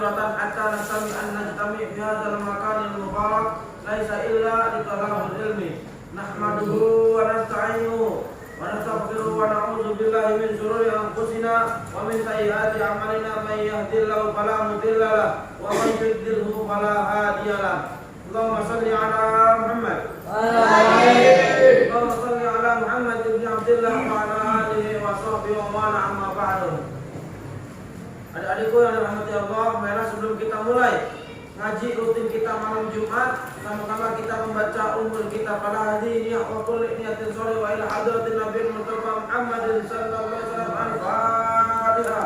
katsiratan hatta nasami an najtami fi hadzal makanil mubarak laisa illa li talabul ilmi. Nahmaduhu wa nasta'inuhu wa nastaghfiruhu wa na'udzu billahi min shururi anfusina wa min sayyiati a'malina. May yahdihillahu fala mudilla lahu wa man yudlilhu fala hadiya lahu. Allahumma shalli ala Muhammad wa ala alihi. Allahumma shalli ala Muhammad ibn Abdullah wa ala alihi wa sahbihi wa man amma ba'du. Adik-adikku yang dirahmati Allah, marilah sebelum kita mulai ngaji rutin kita malam Jumat, sama-sama kita membaca ummul kitab pada hari ini wa kulli niyatin sholih wa ila hadratin nabiyil mustafa Muhammadin sallallahu alaihi wasallam. Al-Fatihah.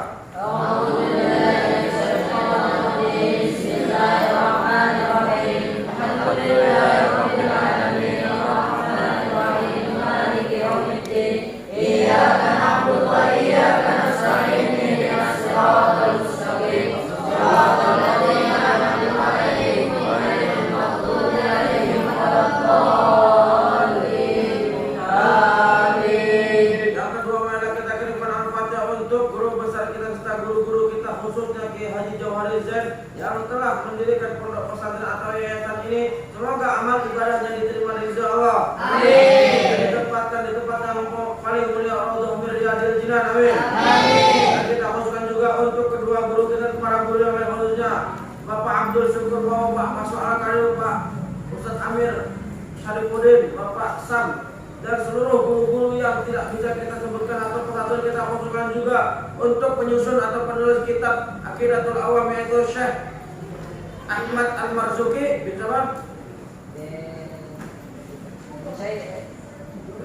Bismillahirrahmanirrahim. Alhamdulillahirabbil alamin arrahmanir rahim maliki yaumiddin. Iyyaka na'budu wa iyyaka nasta'in. Ihdinas siratal mustaqim. Siratal ladzina an'amta 'alaihim ghairil maghdubi 'alaihim waladdallin. Amin. Yang kedua, marilah kita kirimkan al-Fatihah untuk guru besar kita serta guru-guru kita, khususnya Kiai Haji Jauhari Zain yang telah mendirikan pondok pesantren atau yayasan ini. Semoga amal ibadahnya diterima ridha Allah. Amin. Ditempatkan di tempat yang paling mulia, Raudhah min Riyadil Jinan. Amin. Amin. Dan kita khususkan juga untuk kedua guru kita, para guru yang lain, khususnya Bapak Abdul Syukur Bawa, Pak Masuk Al-Karim, Pak Ustadz Amir Syarifuddin, Bapak Sam, dan seluruh guru-guru yang tidak bisa kita sebutkan atau persatuan kita khususkan juga untuk penyusun atau penulis kitab Aqidatul Awam, yaitu Syekh Ahmad Al-Marzuki. Bisa Bang?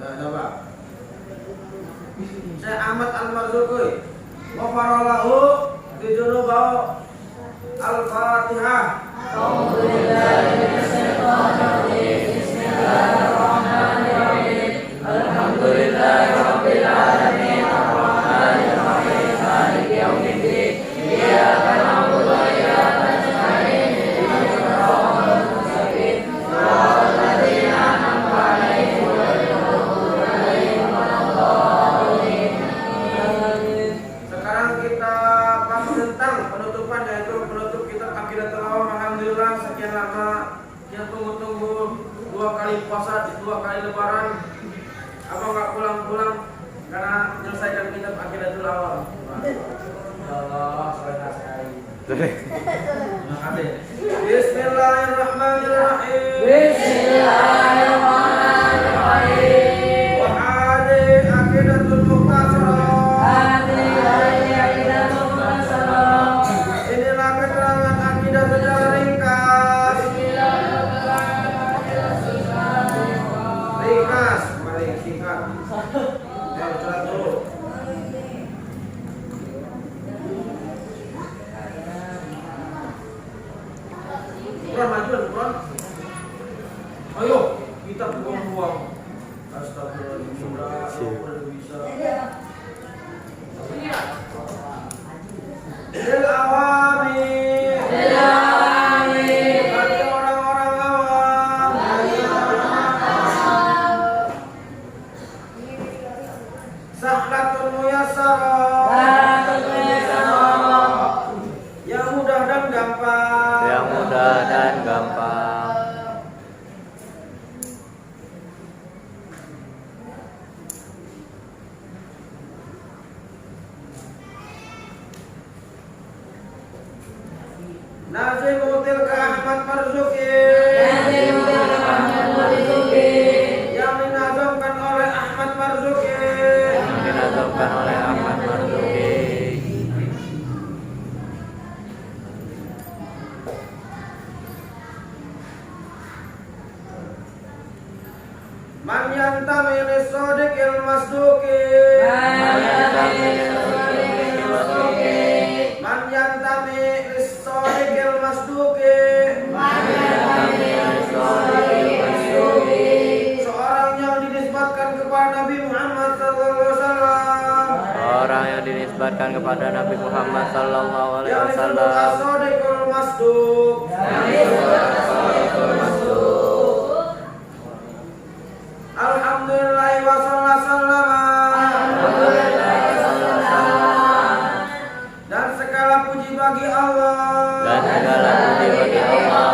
Ya, coba. Syekh Ahmad Al-Marzuki Wafarolahu Dijunubahu. Al-Fatihah. Bismillahirrahmanirrahim. Alhamdulillahirabbil alamin arrahmanir rahim maliki yaumiddin. Iyyaka na'budu wa iyyaka nasta'in. Ihdinas siratal mustaqim. Siratal ladzina an'amta 'alaihim ghairil maghdubi 'alaihim waladdallin. Sekarang kita bahas tentang penutupan, yaitu penutup kitab Aqidatul Awam. Alhamdulillah sekian lama yang tunggu-tunggu 2 kali puasa, 2 kali lebaran, apa nggak pulang-pulang karena menyelesaikan kitab Aqidatul Awam. Ya Allah, soleh sekali. Terima kasih. Bismillahirrahmanirrahim. Bismillahirrahmanirrahim. Wa hadhihi aqidatul mukhtasarah. Inilah keterangan akidah secara ringkas. Ringkas, mari singkat. Surat dulu. Quran majuan, Quran. Ayo, kita buang-buang. Astagfirullahaladzim, sudah bisa. Lil awami. Bagi orang-orang awam. Sahlatun muyassarah. Yang mudah dan gampang. Yang mudah dan gampang. Nazimu tilka Ahmad Marzuki. Yang dinazamkan oleh Ahmad Marzuki. Man yantami lis-shadiqil masduqi. Man yantami lis-shadiqil masduqi. Seorang yang dinisbatkan kepada Nabi Muhammad sallallahu alaihi wasallam. Orang yang dinisbatkan kepada Nabi Muhammad sallallahu alaihi Yang disebut wasallam. as-shadiqul masduq. Alhamdulillah wa sallallahu. Dan segala puji bagi Allah. dan segala puji bagi Allah.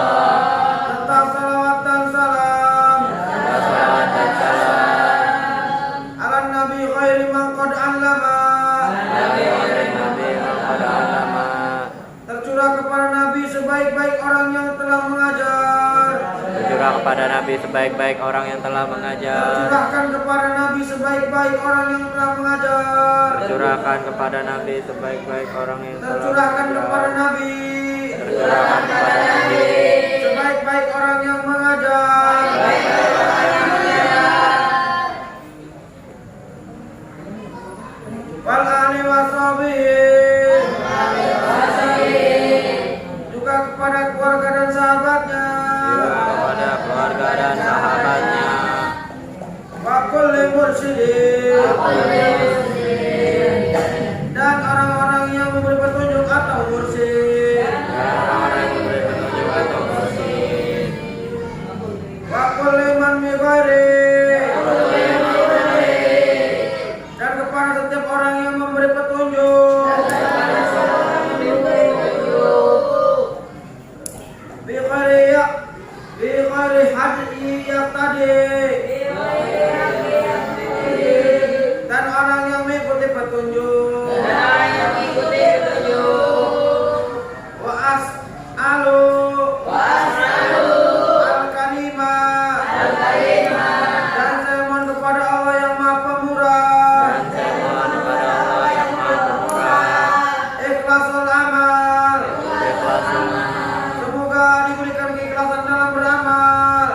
Tetap salawat dan salam Serta salawat dan salam ala Nabi khairi man qad allama, Nabi Muhammad alama, tercurah kepada Nabi sebaik-baik orang yang telah mengajar, tercurah kepada Nabi sebaik-baik orang yang telah mengajar, tercurahkan kepada Nabi sebaik-baik orang yang telah mengajar, tercurahkan kepada Nabi sebaik-baik orang yang telah tercurahkan kepada mengajar, Nabi tercurahkan kepada Nabi sebaik-baik orang yang mengajar, wal ali washabihi, juga kepada keluarga dan sahabatnya, kepada keluarga dan sahabatnya, wa kulli mursyidin, dan orang-orang yang memberi petunjuk atau mursyid, dan orang-orang yang memberi petunjuk atau mursyid, wa kulli man bi ghairi, dan kepada setiap orang yang memberi petunjuk, bi ghairi hadi tadi, dan orang yang mengikuti petunjuk, wa as'alu al-kalimah, dan saya mohon kepada Allah yang Maha Pemurah, saya mohon kepada Allah yang Maha Pemurah, ikhlasul amal, ikhlasul semoga diberikan keikhlasan dalam beramal,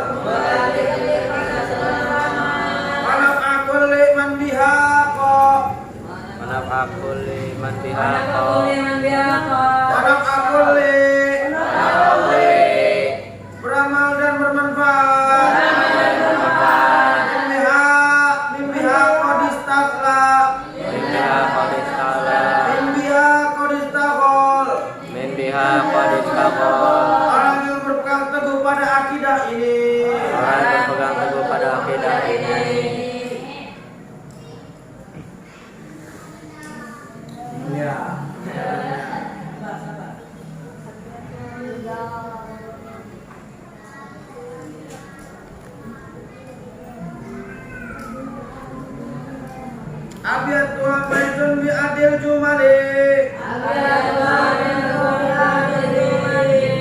walau kulli man bihaqa, manfaat kulli man bihaqa, walau kulli beramal dan bermanfaat, min biha qad istaqla, minha qadistala, min biha qad istaqal, orang yang berpegang teguh pada akidah ini, orang yang berpegang teguh pada akidah ini. abiyat wa maizun bi adil jumali,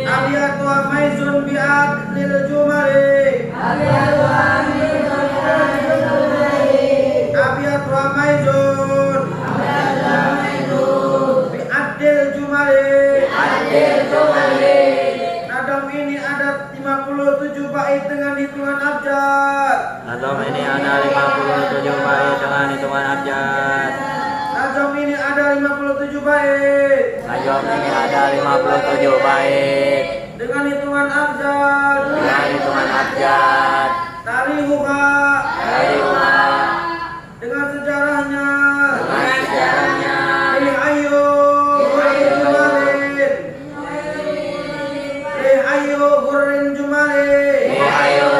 abiyat wa maizun bi adil jumali, abiyat wa maizun bi adil jumali, nadam ini ada 57 bait dengan hitungan abjad, Nazam ini ada 57 bait dengan hitungan abjad. nadam ini ada 57 bait Nazam ini ada 57 bait dengan hitungan abjad, dengan hitungan abjad. tarihuha Dari umat dengan sejarahnya, dengan sejarahnya, Rihayu Gurin Jumali, ayo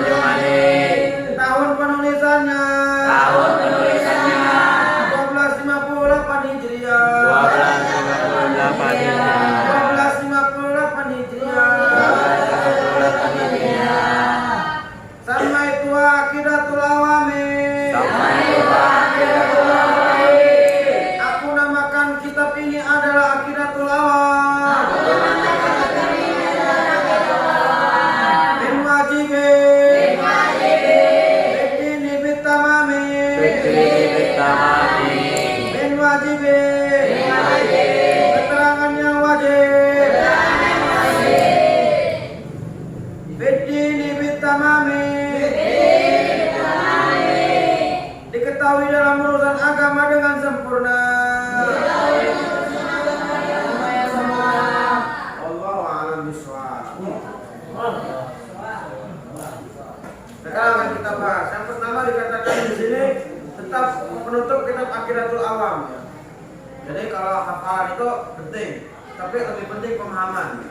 Jumali, tahun penulisannya tahun penulisannya 1258 Hijriah, 1258 Hijriah, 1258 Hijriah. 1258 Hijriah. Sama itu akidatul awami, Sama itu akidatul awami, aku namakan kitab ini adalah akidatul awam, bin wajibin, bidini bitamami, fikri bitamami, bin wajibin, keterangan yang wajib, bidini bitamami, diketahui dalam urusan agama dengan sempurna. Allahu a'lam bishawab. Sekarang akan kita bahas. Yang pertama dikatakan di sini tetap penutup kitab Aqidatul Awam. Ya. Jadi kalau hafalan itu penting, tapi lebih penting pemahaman.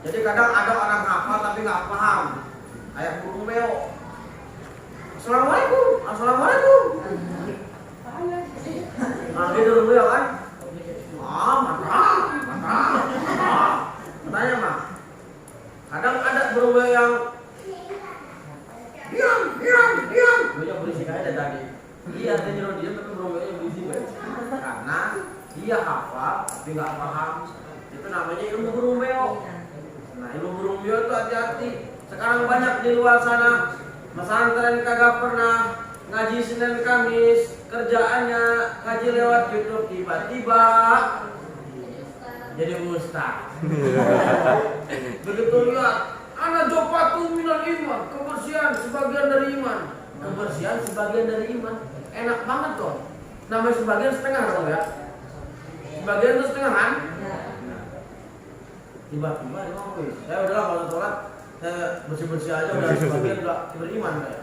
Jadi kadang ada orang hafal tapi nggak paham. Kayak burung beo. Assalamualaikum, assalamualaikum. Nah, gitu dulu ya kan? Mantap. namanya ilmu burung beo. Nah, ilmu burung beo itu hati-hati. Sekarang banyak di luar sana pesantren kagak pernah ngaji Senin Kamis, kerjaannya ngaji lewat YouTube, tiba-tiba jadi ustaz. Begitu lihat, ana jopatu minal iman, kebersihan sebagian dari iman. Kebersihan sebagian dari iman. Enak banget tuh. Namanya sebagian setengah dong ya. Sebagian itu setengahan. Tiba-tiba emang saya udahlah kalau sholat saya bersih-bersih aja udah sebagian udah beriman kayak.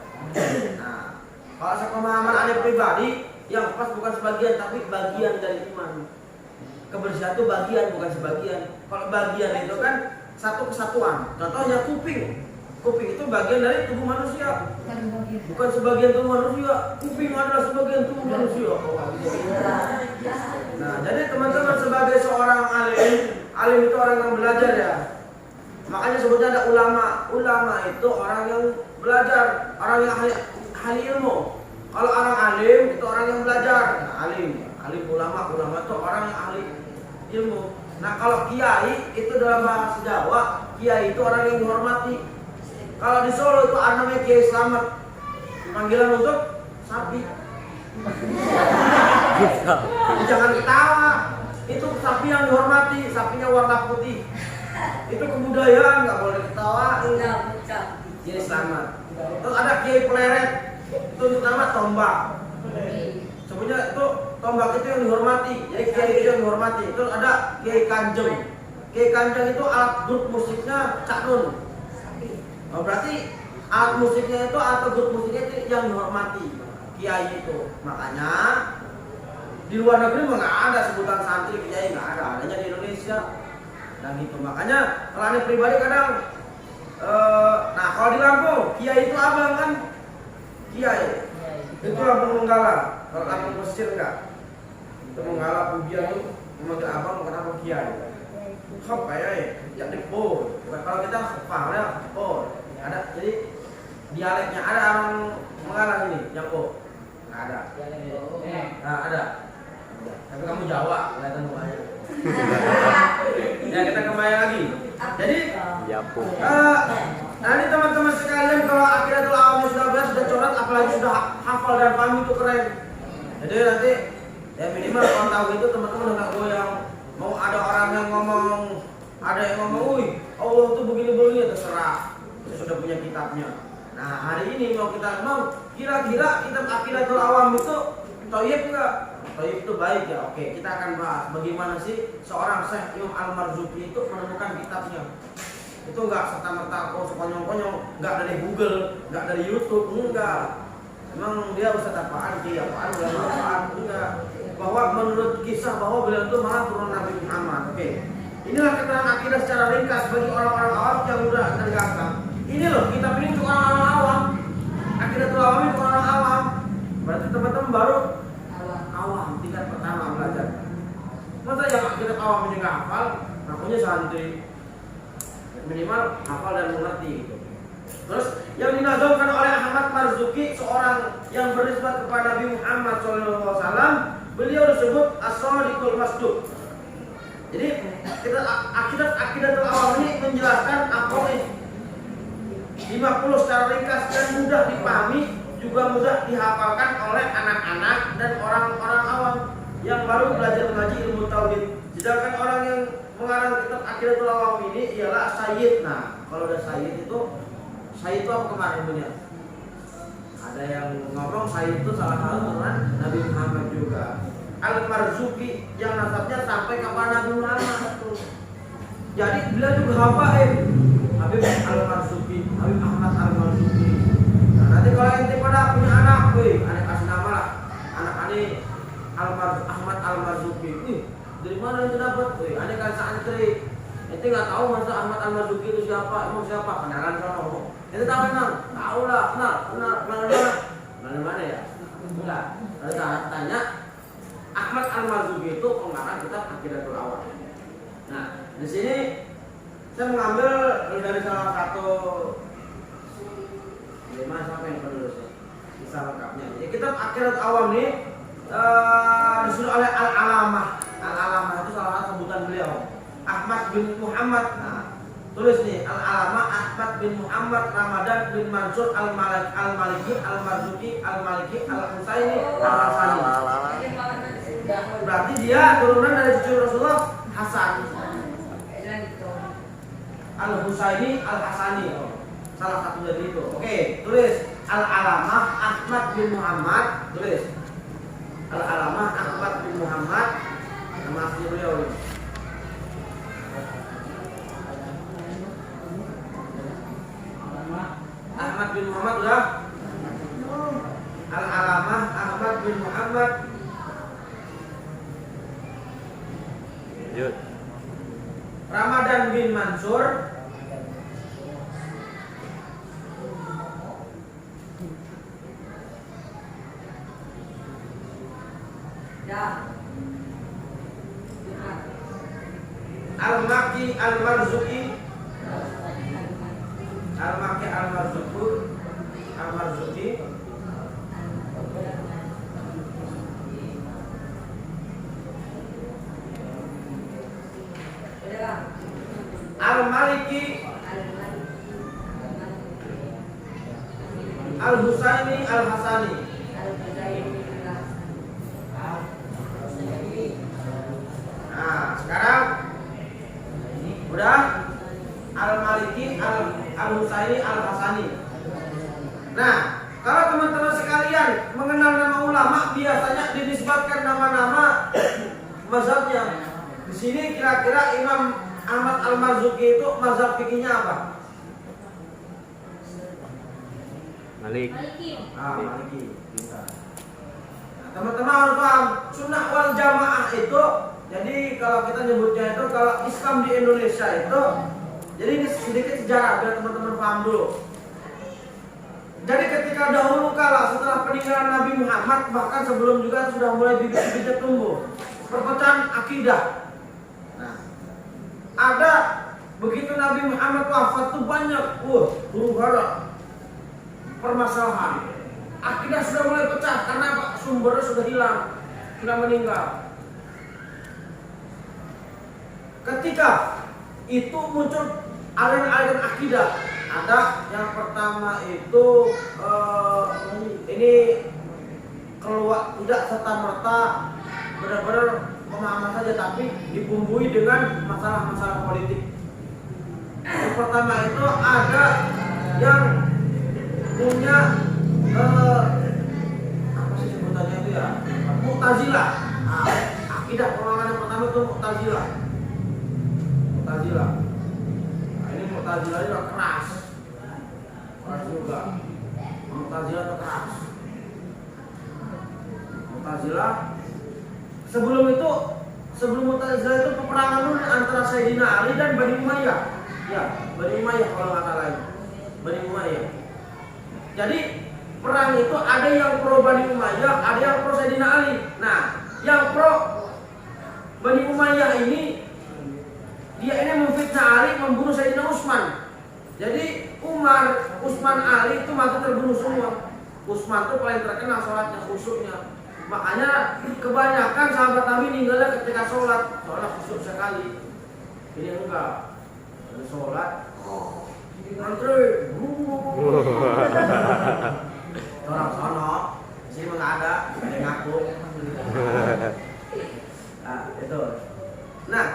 Nah, kalau sepemahaman aneh pribadi yang pas bukan sebagian tapi bagian dari iman. Kebersihan itu bagian bukan sebagian. Kalau bagian itu kan satu kesatuan. Contohnya kuping. Kuping itu bagian dari tubuh manusia. Bukan sebagian tubuh manusia. Kuping adalah sebagian tubuh manusia. Nah, jadi teman-teman sebagai seorang alim, alim itu orang yang belajar ya. Makanya sebutnya ada ulama. Ulama itu orang yang belajar, orang yang ahli ilmu. Kalau orang alim itu orang yang belajar. Nah, alim ulama itu orang yang ahli ilmu. Nah, kalau kiai itu dalam bahasa Jawa, kiai itu orang yang dihormati. Kalau di Solo itu ada namanya Kiai Slamet. Panggilan untuk sapi. Jangan ketawa. Itu sapi yang dihormati, sapinya warna putih. Itu kebudayaan, nggak boleh ketawain. Kiai Slamet. Terus ada Kiai Pleret. Itu untuk nama tombak. Sebenarnya itu tombak itu yang dihormati. Jadi kiai itu yang dihormati. Terus ada Kiai Kanjeng. Kiai Kanjeng itu alat grup musiknya Cak Nun. Oh, berarti alat musiknya itu atau grup musiknya itu yang dihormati kiai itu. Makanya di luar negeri nggak ada sebutan santri kiai, nggak ada, adanya di Indonesia. Dan gitu. Makanya kalau aneh pribadi kadang nah kalau di Lampung kiai itu abang kan, kiai itu Lampung Menggala. Kalau Lampung Mesir enggak, itu Menggala Pujian itu memanggil abang kenapa kiai. Hop kayak yang dipur. Kalau kita paham oh ada, jadi dialeknya ada orang Mengalah ini yang nggak ada. Nah, ada. Tapi kamu Jawa kelihatan mukanya. Ya kita kembali lagi. Jadi nanti teman-teman sekalian kalau Aqidatul Awam sudah beres, sudah coret, apalagi sudah hafal dan paham itu keren. Jadi nanti ya minimal kalau tahu itu teman-teman udah nggak goyang. Mau ada orang yang ngomong, ada yang ngomong, wih Allah tuh begini-begini, terserah. Kita sudah punya kitabnya. Nah hari ini mau kita kira-kira kitab Aqidatul Awam itu toyib enggak? Toyib itu baik ya. Oke, kita akan bahas bagaimana sih seorang Syekh Imam Al-Marzuki itu menemukan kitabnya. Itu enggak serta-merta sekonyong-konyong, enggak dari Google, enggak dari YouTube, enggak. Memang dia ustaz apaan, ulama apaan, enggak. Bahwa menurut kisah bahwa beliau itu malah turun Nabi Muhammad. Oke. Inilah keterangan akidah secara ringkas bagi orang-orang awam yang mudah dan gampang. Ini loh, kitab ini untuk orang-orang awam. Aqidatul Awam itu orang awam. Berarti teman-teman baru awam tingkat pertama belajar. Masa yang akidah awam ini nggak hafal, ngakunya santri. Minimal hafal dan mengerti gitu. Terus yang dinazamkan oleh Ahmad Marzuki, seorang yang berisbat kepada Nabi Muhammad SAW, beliau disebut As-Shadiqul Masduq. Jadi Aqidatul Awam ini menjelaskan apa 50 secara ringkas dan mudah dipahami, juga mudah dihafalkan oleh anak-anak dan orang-orang awam yang baru belajar mengaji ilmu tauhid. Sedangkan orang yang mengarang kitab Aqidatul Awam ini ialah Sayyid. Nah, kalau udah Sayyid itu apa kemarin punya? Ada yang ngomong Sayyid itu salah satu turunan Nabi Muhammad juga. Al-Marzuki yang nasabnya sampai kepada Nabi Muhammad. Jadi beliau juga hafaid. Habib Al-Marzuki, Habib Ahmad Al-Marzuki. Nah, nanti kalau ente pada punya anak, anak kasih nama lah. Anak ini Ahmad Al-Marzuki. Dari mana itu dapat? Anak kan santri. Ente nggak tahu masa Ahmad Al-Marzuki itu siapa? Emang siapa? Kenalan sono. Ente tahu kenal? Tahu lah, kenal dari mana ya? Enggak. Lalu tanya Ahmad Al-Marzuki itu pengarang kitab Aqidatul Awam. Nah, di sini saya mengambil dari salah satu mana sampai yang penulisnya bisa lengkapnya. Jadi kitab Aqidatul Awam ini disusun oleh Al-Alamah. Al-Alamah itu salah satu sebutan beliau. Ahmad bin Muhammad. Nah, tulis nih Al-Alamah Ahmad bin Muhammad Ramadan bin Mansur Al-Maliki Al-Marzuki Al-Maliki Al-Husaini Al-Hasani. Berarti dia turunan dari cucu Rasulullah Hasan. Al-Husaini Al-Hasani. Salah satu dari itu. Oke, tulis Al-Alamah Ahmad bin Muhammad. Tulis Al-Alamah Ahmad bin Muhammad. Nama asli beliau ini. Ahmad bin Muhammad udah. Al-Alamah Ahmad bin Muhammad. Lanjut. Ramadan bin Mansur. Al-Maki Al-Marzuki. Al-Maki Al-Marzuki. Al-Maliki Al-Husaini Al-Hasani. Nah, sekarang udah Al-Maliki Al-Husaini Al-Hasani. Nah, kalau teman-teman sekalian mengenal nama ulama, biasanya dinisbatkan nama-nama mazhabnya. Di sini kira-kira Imam Ahmad Al-Marzuki itu mazhab fikihnya apa? Maliki. Maliki. Nah, teman-teman harus paham, sunnah wal jamaah itu, jadi kalau kita nyebutnya itu, kalau Islam di Indonesia itu, jadi ini sedikit sejarah biar teman-teman paham dulu. Jadi ketika dahulu kala setelah peninggalan Nabi Muhammad, bahkan sebelum juga sudah mulai bibit-bibit tumbuh perpecahan akidah. Nah, ada begitu Nabi Muhammad wafat tuh banyak huru-hara permasalahan. Akidah sudah mulai pecah karena apa? Sumbernya sudah hilang, sudah meninggal. Ketika itu muncul aliran-aliran akidah. Ada yang pertama itu ini keluar tidak serta-merta benar-benar pemahaman saja, tapi dibumbui dengan masalah-masalah politik. Yang pertama itu ada yang punya apa sih sebutannya itu ya, Mu'tazilah. Nah, akidah pemahaman yang pertama itu Mu'tazilah. Nah, ini Mu'tazilah itu keras juga. Mu'tazilah itu keras. Mu'tazilah sebelum Mu'tazilah itu peperangan dulu antara Sayyidina Ali dan Bani Umayyah. Ya, Bani Umayyah kalau nggak salah ini. Bani Umayyah. Jadi perang itu ada yang pro Bani Umayyah, ada yang pro Sayyidina Ali. Nah, yang pro Bani Umayyah ini dia ini memfitnah Ali, membunuh Sayyidina Utsman. Jadi Utsman, Ali itu mati terbunuh semua. Utsman itu paling terkenal sholatnya, khusyuknya. Makanya kebanyakan sahabat Nabi meninggalnya ketika sholat, soalnya khusyuk sekali. Ini enggak, ada sholat, antri, orang sono, sini nggak ada yang ngaku. Nah, itu. Nah,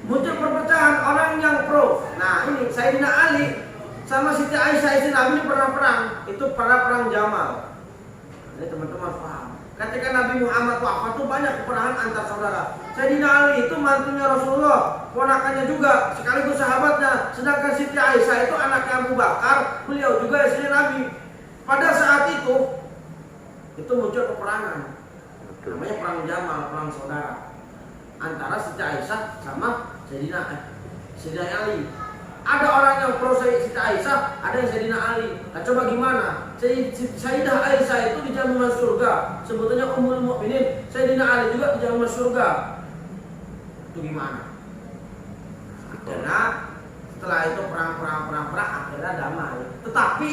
muncul perpecahan orang yang pro. Nah, ini Sayyidina Ali sama Siti Aisyah istri Nabi ini pernah perang. Itu perang Jamal. Ini teman-teman paham. Ketika Nabi Muhammad wafat itu banyak peperangan antar saudara. Sayyidina Ali itu mantunya Rasulullah, ponakannya juga, sekaligus sahabatnya. Sedangkan Siti Aisyah itu anaknya Abu Bakar, beliau juga istri Nabi. Pada saat itu muncul peperangan. Namanya perang Jamal, perang saudara. Antara Siti Aisyah sama Sayyidina Ali. Ada orang yang pro Siti Aisyah, ada yang Sayyidina Ali. Nah, coba gimana? Sayyidah Aisyah itu dijamin masuk surga. Sebetulnya Ummul Mukminin. Sayyidina Ali juga dijamin masuk surga. Itu gimana? Karena setelah itu perang akhirnya damai. Tetapi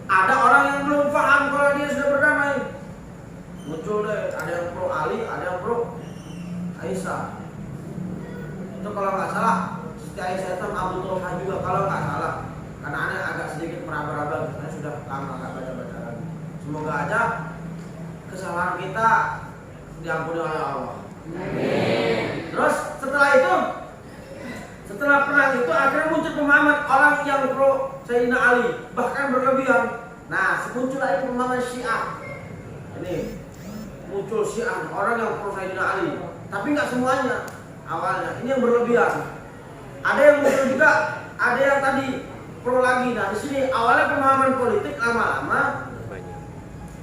ada orang yang belum paham kalau dia sudah berdamai. Muncul deh, ada yang pro Ali, ada yang pro Aisyah. Itu kalau nggak salah Siti Aisyah itu Abu Talha juga kalau nggak salah. Karena aneh agak sedikit meraba-raba, karena sudah lama nggak baca-baca lagi. Semoga aja kesalahan kita diampuni oleh Allah. Amin. Terus setelah perang itu akhirnya muncul pemahaman orang yang pro Sayyidina Ali, bahkan berlebihan. Nah, muncullah itu pemahaman Syiah. Ini muncul Syiah, orang yang pro Sayyidina Ali. Tapi nggak semuanya awalnya. Ini yang berlebihan. Ada yang muncul juga, ada yang tadi pro lagi. Nah, di sini awalnya pemahaman politik, lama-lama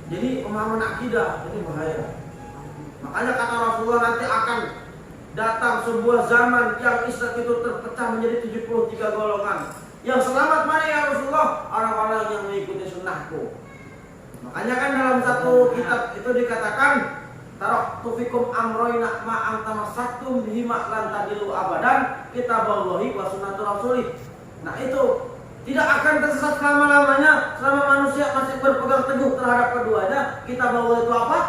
jadi pemahaman akidah. Ini bahaya. Makanya kata Rasulullah nanti akan datang sebuah zaman yang Islam itu terpecah menjadi 73 golongan. Yang selamat mana ya Rasulullah? Orang-orang yang mengikuti sunnahku. Makanya kan dalam satu kitab itu dikatakan taraktu fikum amroina ma antamasaktum bihima lan tadilu abadan kitaballahi wa sunnatur rasulih. Nah itu tidak akan tersesat selama-lamanya selama manusia masih berpegang teguh terhadap keduanya. Kitabullah itu apa?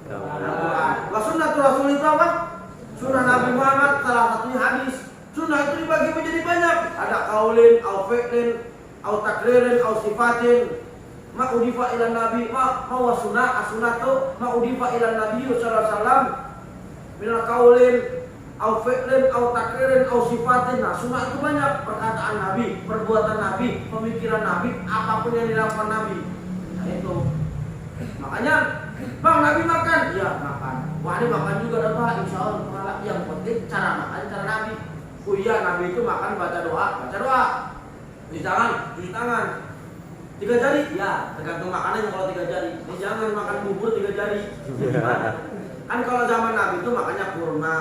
Al-Quran. Wa sunnatur rasul itu apa? Sunnah Nabi Muhammad, salah satunya hadis. Sunnah itu dibagi menjadi banyak. Ada qaulin, au fi'lin, au takririn, au sifatin. Ma udifa ila nabi ma huwa sunnah as-sunnatu ma udifa ila nabi sallallahu alaihi wasallam min qaulin au fi'lin au takririn au sifatin. Nah, sunnah itu banyak, perkataan nabi, perbuatan nabi, pemikiran nabi, apapun yang dilakukan nabi. Nah, itu. Makanya, Bang, Nabi makan? Ya, makan. Wah, ini makan juga ada Pak, insya Allah. Yang penting cara makan, cara Nabi. Oh iya, Nabi itu makan baca doa. Cuci tangan. 3 jari? Ya, tergantung makanannya kalau 3 jari. Ini jangan makan bubur 3 jari. Gimana? Kan kalau zaman Nabi itu makannya kurma,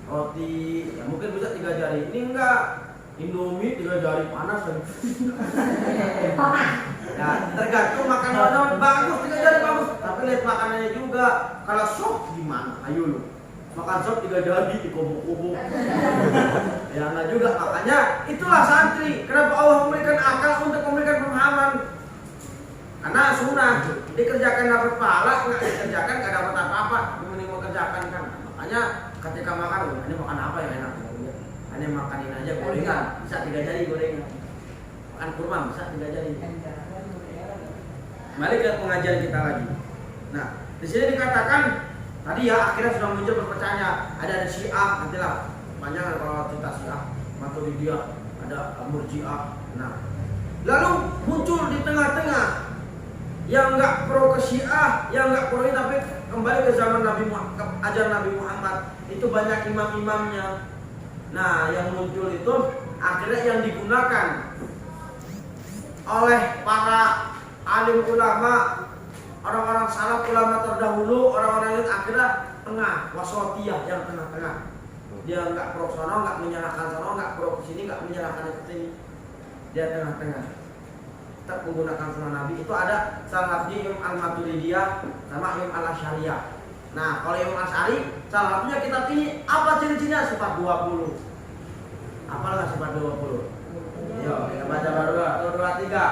roti, ya mungkin bisa 3 jari. Ini enggak. Indomie 3 jari panas kan. Ya, tergantung makan orang bagus 3 jari bagus. Tapi lihat makanannya juga. Kalau sop gimana? Ayo lu. Makan sop 3 jari dikubuk-kubuk. Ya enggak juga, makanya itulah santri. Kenapa Allah memberikan akal untuk memberikan pemahaman? Karena sunnah dikerjakan dapat pahala, nggak dikerjakan nggak dapat apa-apa. Mending mengerjakan kan. Makanya ketika makan, ini makan apa yang enak? Ini makanin aja gorengan, bisa 3 jari gorengan. Makan kurma bisa 3 jari. Kembali ke pengajian kita lagi. Nah, di sini dikatakan tadi ya akhirnya sudah muncul perpecahannya. Ada Syiah, nantilah banyak kalau cerita Syiah, Maturidiyah, ada Murji'ah. Nah, lalu muncul di tengah-tengah yang enggak pro ke Syiah, yang enggak pro ini, tapi kembali ke zaman Nabi Muhammad, ke ajaran Nabi Muhammad. Itu banyak imam-imamnya. Nah, yang muncul itu akhirnya yang digunakan oleh para alim ulama, orang-orang salaf, ulama terdahulu, orang-orang yang akhirnya tengah, wasatiyah, yang tengah-tengah. Dia enggak pro sono, enggak menyalahkan sono, enggak pro ke sini, enggak menyalahkan ke sini. Dia tengah-tengah. Tetap menggunakan sunnah Nabi. Itu ada salah satunya Imam Al-Maturidiyah sama Imam Al-Asy'ariyah. Nah, kalau Imam Asy'ari, salah satunya kitab ini apa ciri-cirinya? Sifat 20. Apalah sifat 20? Yuk, kita baca baru. 1, 2, 3.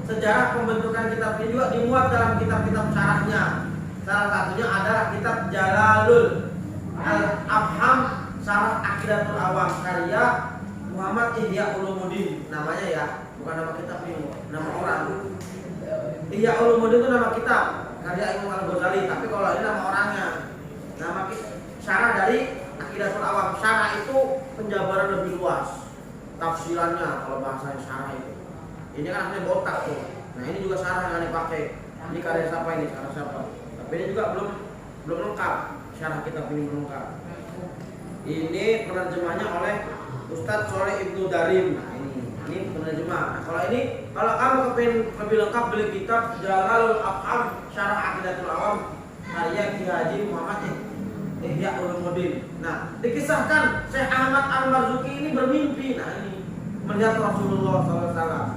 Sejarah pembentukan kitab ini juga dimuat dalam kitab-kitab syarahnya. Salah satunya adalah kitab Jalalul Al-Afham Syarah Aqidatul Awam karya Muhammad Ihya Ulumuddin. Namanya ya, bukan nama kitab ini, nama orang. Ihya Ulumuddin itu nama kitab karya Imam Al-Ghazali, tapi kalau ini nama orangnya. Nama syarah dari Aqidatul Awam. Syarah itu penjabaran lebih luas. Tafsirannya kalau bahasanya syarah itu. Ini kan namanya botak tuh. Nah, ini juga syarah yang dipakai. Ini karya siapa ini? Syarah siapa? Tapi ini juga belum lengkap. Syarah kitab ini belum lengkap. Ini penerjemahnya oleh Ustadz Sholeh Ibnu Darim. Nah, ini ini penerjemah. Nah, kalau ini, kalau kamu kepengen lebih lengkap beli kitab Jalalul Afham Syarah Aqidatul Awam karya Ki Haji Muhammad Ihya Ulumuddin. Nah, dikisahkan Syekh Ahmad Al-Marzuki ini bermimpi. Nah, ini melihat Rasulullah SAW.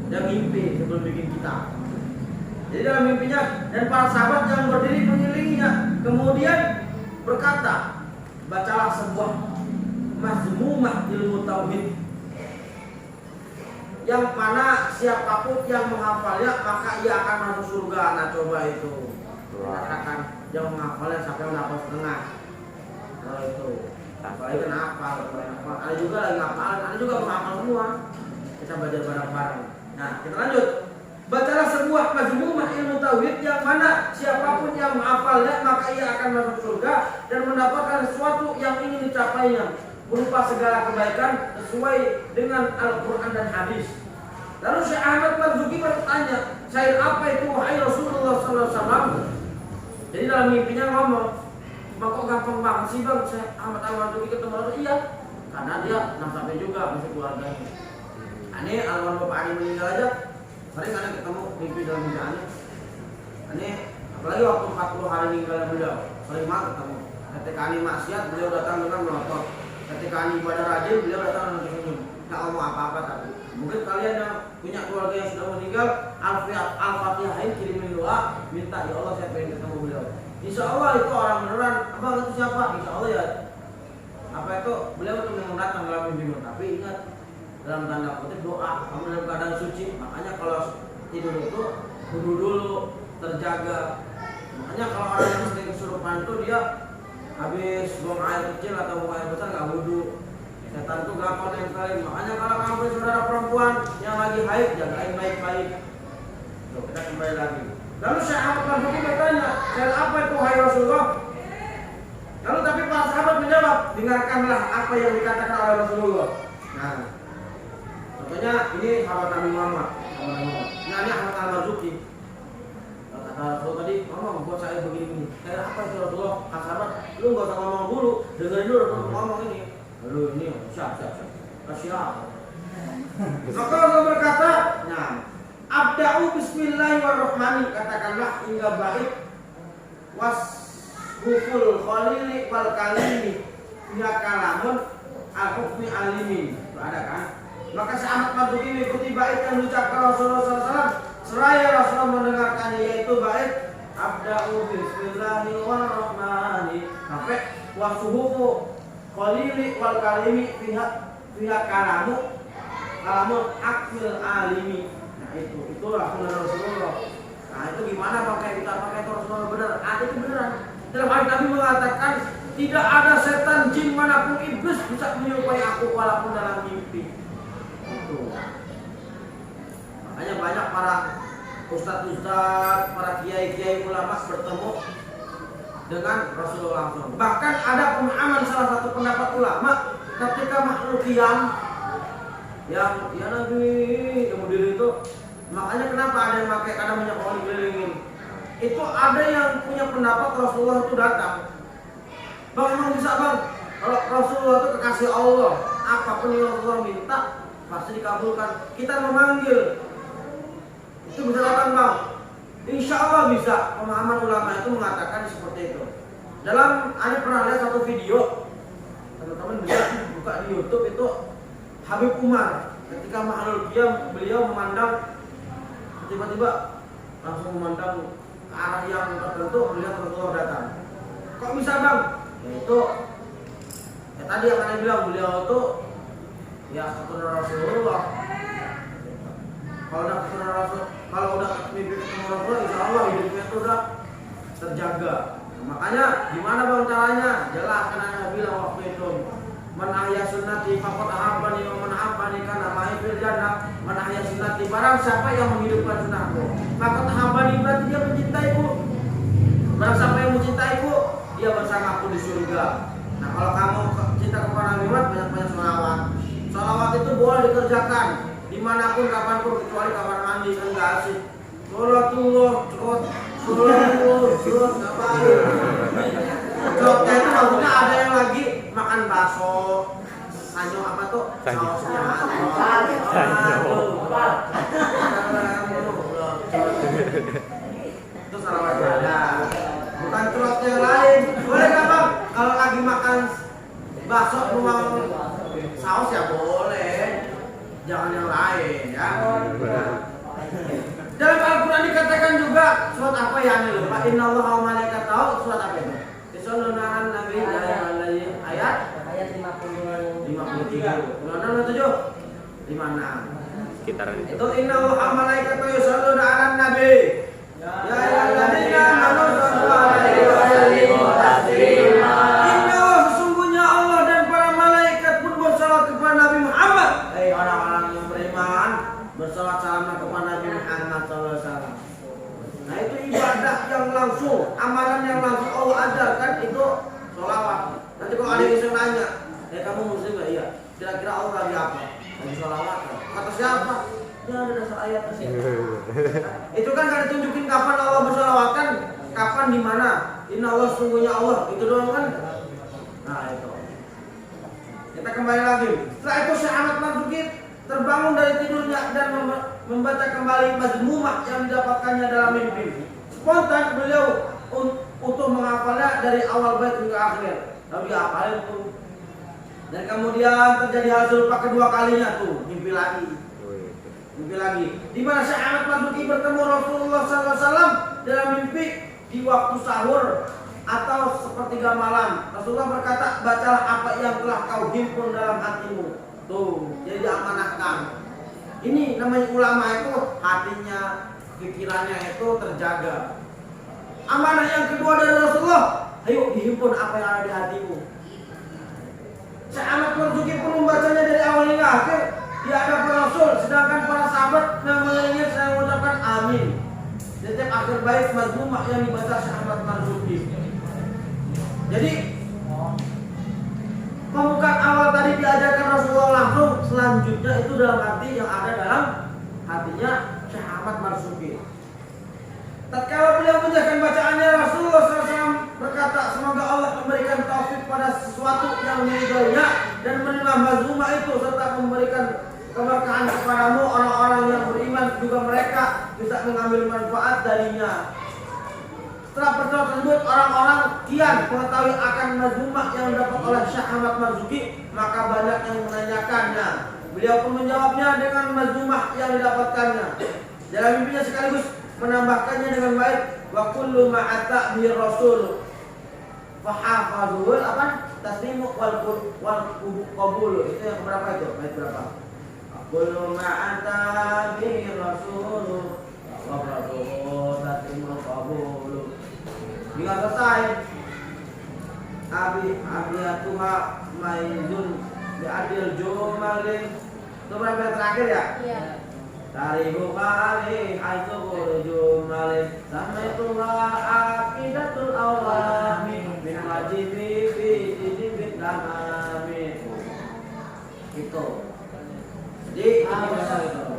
Dia mimpi sebelum bikin kitab. Jadi dalam mimpinya dan para sahabat yang berdiri mengelilinginya kemudian berkata, bacalah sebuah mazmumah ilmu tauhid yang mana siapapun yang menghafalnya maka ia akan masuk surga. Nah, coba itu katakan yang menghafalnya sampai mendapat setengah. Kalau itu apalagi kan hafal, ada juga lagi hafalan, ada juga menghafal semua. Kita belajar bareng-bareng. Nah, kita lanjut. Bacalah sebuah mazmumah ilmu tauhid yang mana siapapun yang menghafalnya maka ia akan masuk surga dan mendapatkan sesuatu yang ingin dicapainya berupa segala kebaikan sesuai dengan Al-Quran dan hadis. Lalu Syekh Ahmad Marzuki bertanya, syair apa itu wahai Rasulullah SAW? Jadi dalam mimpinya ngomong, bang kok gampang banget sih bang Syekh Ahmad Marzuki ketemu Rasul? Iya, karena dia nasabnya juga masih keluarganya. Ini almarhum Bapak Adi meninggal aja sering ada ketemu mimpi dalam mimpiannya. Ini apalagi waktu 40 hari meninggalnya beliau, sering banget ketemu. Ketika ini maksiat beliau datang dengan melotot. Ketika ini ibadah rajin beliau datang dengan tersenyum. Nggak ngomong apa-apa tapi mungkin kalian yang punya keluarga yang sudah meninggal, Al-Fatihain kirimin doa, minta ya Allah saya pengen ketemu beliau. Insya Allah itu orang beneran. Abang itu siapa? Insya Allah ya. Apa itu beliau itu memang datang dalam mimpi. Tapi ingat dalam tanda kutip doa, kamu dalam keadaan suci. Makanya kalau tidur itu wudu dulu, terjaga. Makanya kalau orang yang sering kesurupan itu dia habis buang air kecil atau buang air besar nggak wudu. Setan itu gampang nempelin. Makanya kalau kamu punya saudara perempuan yang lagi haid, jagain baik-baik. Tuh, kita kembali lagi. Lalu Syekh Ahmad Marzuki bertanya, syair apa itu wahai Rasulullah? Lalu tapi para sahabat menjawab, dengarkanlah apa yang dikatakan oleh Rasulullah. Nah, contohnya ini sahabat Nabi Muhammad. Nah, ini Ahmad Al-Marzuki. Kata Rasul tadi, ngomong buat saya begini. Saya apa itu Rasulullah? Kata sahabat, lu nggak usah ngomong dulu, dengerin dulu Rasul ngomong ini. Lalu ini siap. Maka Rasul berkata, nah, abda'u bismillahirrahmanirrahim, katakanlah hingga baik washuful khalili wal kalimi hingga kalamun al-hukmi alimin. Ada kan? Maka Syekh Marzuki mengikuti bait yang diucapkan Rasulullah SAW. Seraya Rasulullah mendengarkannya yaitu bait abda'u bismillahirrahmanirrahim sampai wasuhufu qalili wal kalimi pihak kalamun akmil alimi. Nah itu Rasulullah. Nah itu gimana pakai kita pakai itu Rasulullah benar? Itu beneran. Dalam hadis Nabi mengatakan tidak ada setan jin manapun iblis bisa menyerupai aku walaupun dalam mimpi. Makanya banyak para ustadz, para kiai ulama bertemu dengan Rasulullah SAW. Bahkan ada pemahaman salah satu pendapat ulama ketika makhluk yang ya Nabi kemudian itu, makanya kenapa ada yang pakai kadang minyak wangi kelilingin. Itu ada yang punya pendapat Rasulullah itu datang. Bang emang bisa bang? Kalau Rasulullah itu kekasih Allah, apapun yang Rasulullah minta pasti dikabulkan. Kita memanggil itu bisa datang bang. Insya Allah bisa. Pemahaman ulama itu mengatakan seperti itu. Dalam ada pernah lihat satu video, teman-teman bisa buka di YouTube itu Habib Umar ketika makhluk beliau memandang tiba-tiba langsung memandang ke arah yang tertentu melihat Rasulullah datang. Kok bisa bang? Yaitu tadi yang saya bilang beliau itu ya keturunan Rasulullah. Kalau udah keturunan Rasul, kalau udah mimpi ketemu Rasulullah, insya Allah hidupnya itu udah terjaga. Nah, makanya gimana bang caranya? Jelas kan Anda bilang waktu itu, man ahya sunnati faqad ahabbani wa man ahabbani kana ma'i fil jannah. Man ahya sunnati, barang siapa yang menghidupkan sunnahku, faqad ahabbani, berarti dia mencintaiku. Barang siapa yang mencintaiku, dia bersamaku di surga. Nah kalau kamu cinta kepada Nabi Muhammad, banyak-banyak sholawat. Sholawat itu boleh dikerjakan dimanapun, kapanpun, kecuali kamar mandi kan nggak asik. Sholatullah, ngapain? Jawabnya itu maksudnya ada yang lagi makan bakso, sanyo apa tuh? Sanyo. Sausnya. Sanyo. Itu salah wadah. Bukan curhat yang lain. Boleh nggak bang? Kalau lagi makan bakso nuang saus ya boleh. Jangan yang lain ya. Dalam Al-Quran dikatakan juga surat apa ya nih lupa. Innallaha wa malaikatahu surat apa itu? Yusholluna 'alan nabi ayat 53. Ulang 7. 56. Sekitar itu. Itu innallaha wa malaikatahu yusholluna 'alan nabi. Ya ayyuhalladzina amanu shallu 'alaihi wa sallimu taslima. Inna sesungguhnya Allah dan para malaikat pun bersalawat kepada Nabi Muhammad. Hai orang-orang yang beriman, bersalawat salamlah kepada Nabi Muhammad sallallahu alaihi wasallam. Nah, itu ibadah yang langsung, amalan yang langsung Allah ajarkan itu sholawat. Nanti kalau ada yang iseng nanya, kamu muslim nggak? Iya. Kira-kira Allah lagi apa? Lagi sholawat. Kata siapa? Ya ada dasar ayat sih. Itu kan gak ditunjukin kapan Allah bersolawat kan? Kapan di mana? Inna Allah sungguhnya Allah. Itu doang kan? Nah itu. Kita kembali lagi. Setelah itu Syekh Ahmad Marzuki terbangun dari tidurnya dan membaca kembali mazmumah yang didapatkannya dalam mimpi. Spontan beliau utuh menghafalnya dari awal bait hingga akhir. Lalu dihafalin tuh. Dan kemudian terjadi hal serupa kedua kalinya tuh, mimpi lagi. Di mana Syekh Ahmad Marzuki bertemu Rasulullah SAW dalam mimpi di waktu sahur atau sepertiga malam. Rasulullah berkata, bacalah apa yang telah kau himpun dalam hatimu. Tuh, jadi diamanahkan. Ini namanya ulama itu hatinya, pikirannya itu terjaga. Amanah yang kedua dari Rasulullah, ayo dihimpun apa yang ada di hatimu. Syekh Ahmad Marzuki pun membacanya dari awal hingga akhir. Dia ada para Rasul, sedangkan para sahabat yang mengelilingi sedang mengucapkan amin. Setiap akhir bait mazmumah yang dibaca Syekh Ahmad Marzuki. Jadi pembukaan awal tadi diajarkan Rasulullah langsung, selanjutnya itu dalam hati yang ada dalam hatinya Syekh Ahmad Marzuki. Tatkala beliau menjelaskan bacaannya, Rasulullah SAW berkata, semoga Allah memberikan taufik pada sesuatu yang meridhoinya dan menerima mazmumah itu serta memberikan keberkahan kepadamu. Orang-orang yang beriman juga mereka bisa mengambil manfaat darinya. Setelah peristiwa tersebut, orang-orang kian mengetahui akan mazmumah yang didapat oleh Syekh Ahmad Marzuki, maka banyak yang menanyakannya. Beliau pun menjawabnya dengan mazmumah yang didapatkannya. Dalam mimpinya sekaligus menambahkannya dengan baik, wa kullu ma ata bi rasul fa hafazul apa taslimu wal qabul. Itu yang berapa itu? Baik berapa? Kullu ma ata bi rasul wa qabul taslimu qabul. Jika selesai abiyatuha maizun bi adil jumalin. Itu berapa yang terakhir ya? Iya. Tarihu kali aitu burju malin samaituha aqidatul awami min wajibi fi dibit damami. Itu. Jadi ini besar itu.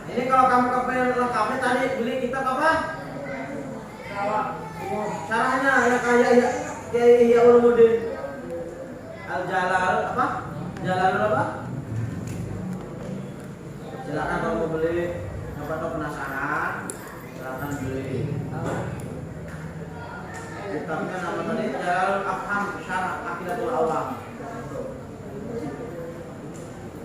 Ini kalau kamu kepengen lengkapnya tadi beli kitab apa? Caranya yang kayak Ihya Ulumuddin Al-Jalal apa? Jalalul apa? Silakan kalau mau beli, siapa tahu penasaran, silakan beli. Kitabnya nama tadi Jalal Afham Syarah Aqidatul Awam.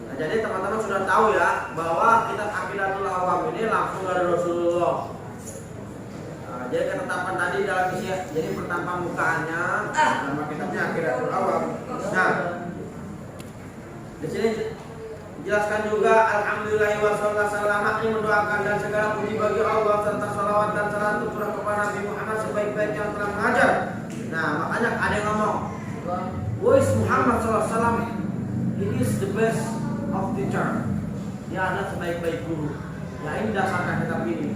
Nah, jadi teman-teman sudah tahu ya bahwa kitab Aqidatul Awam ini langsung dari Rasulullah. Nah, jadi ketetapan tadi dalam isi, jadi pertama pembukaannya nama kitabnya Aqidatul Awam. Nah, di sini jelaskan juga alhamdulillah wa sallallahu ini mendoakan dan segala puji bagi Allah serta salawat dan salam tercurah kepada Nabi Muhammad sebaik-baik yang telah mengajar. Nah, makanya ada yang ngomong, who is Muhammad sallallahu alaihi wasallam? He is the best of teacher. Dia adalah sebaik-baik guru. Nah, ini dasarkan kitab ini.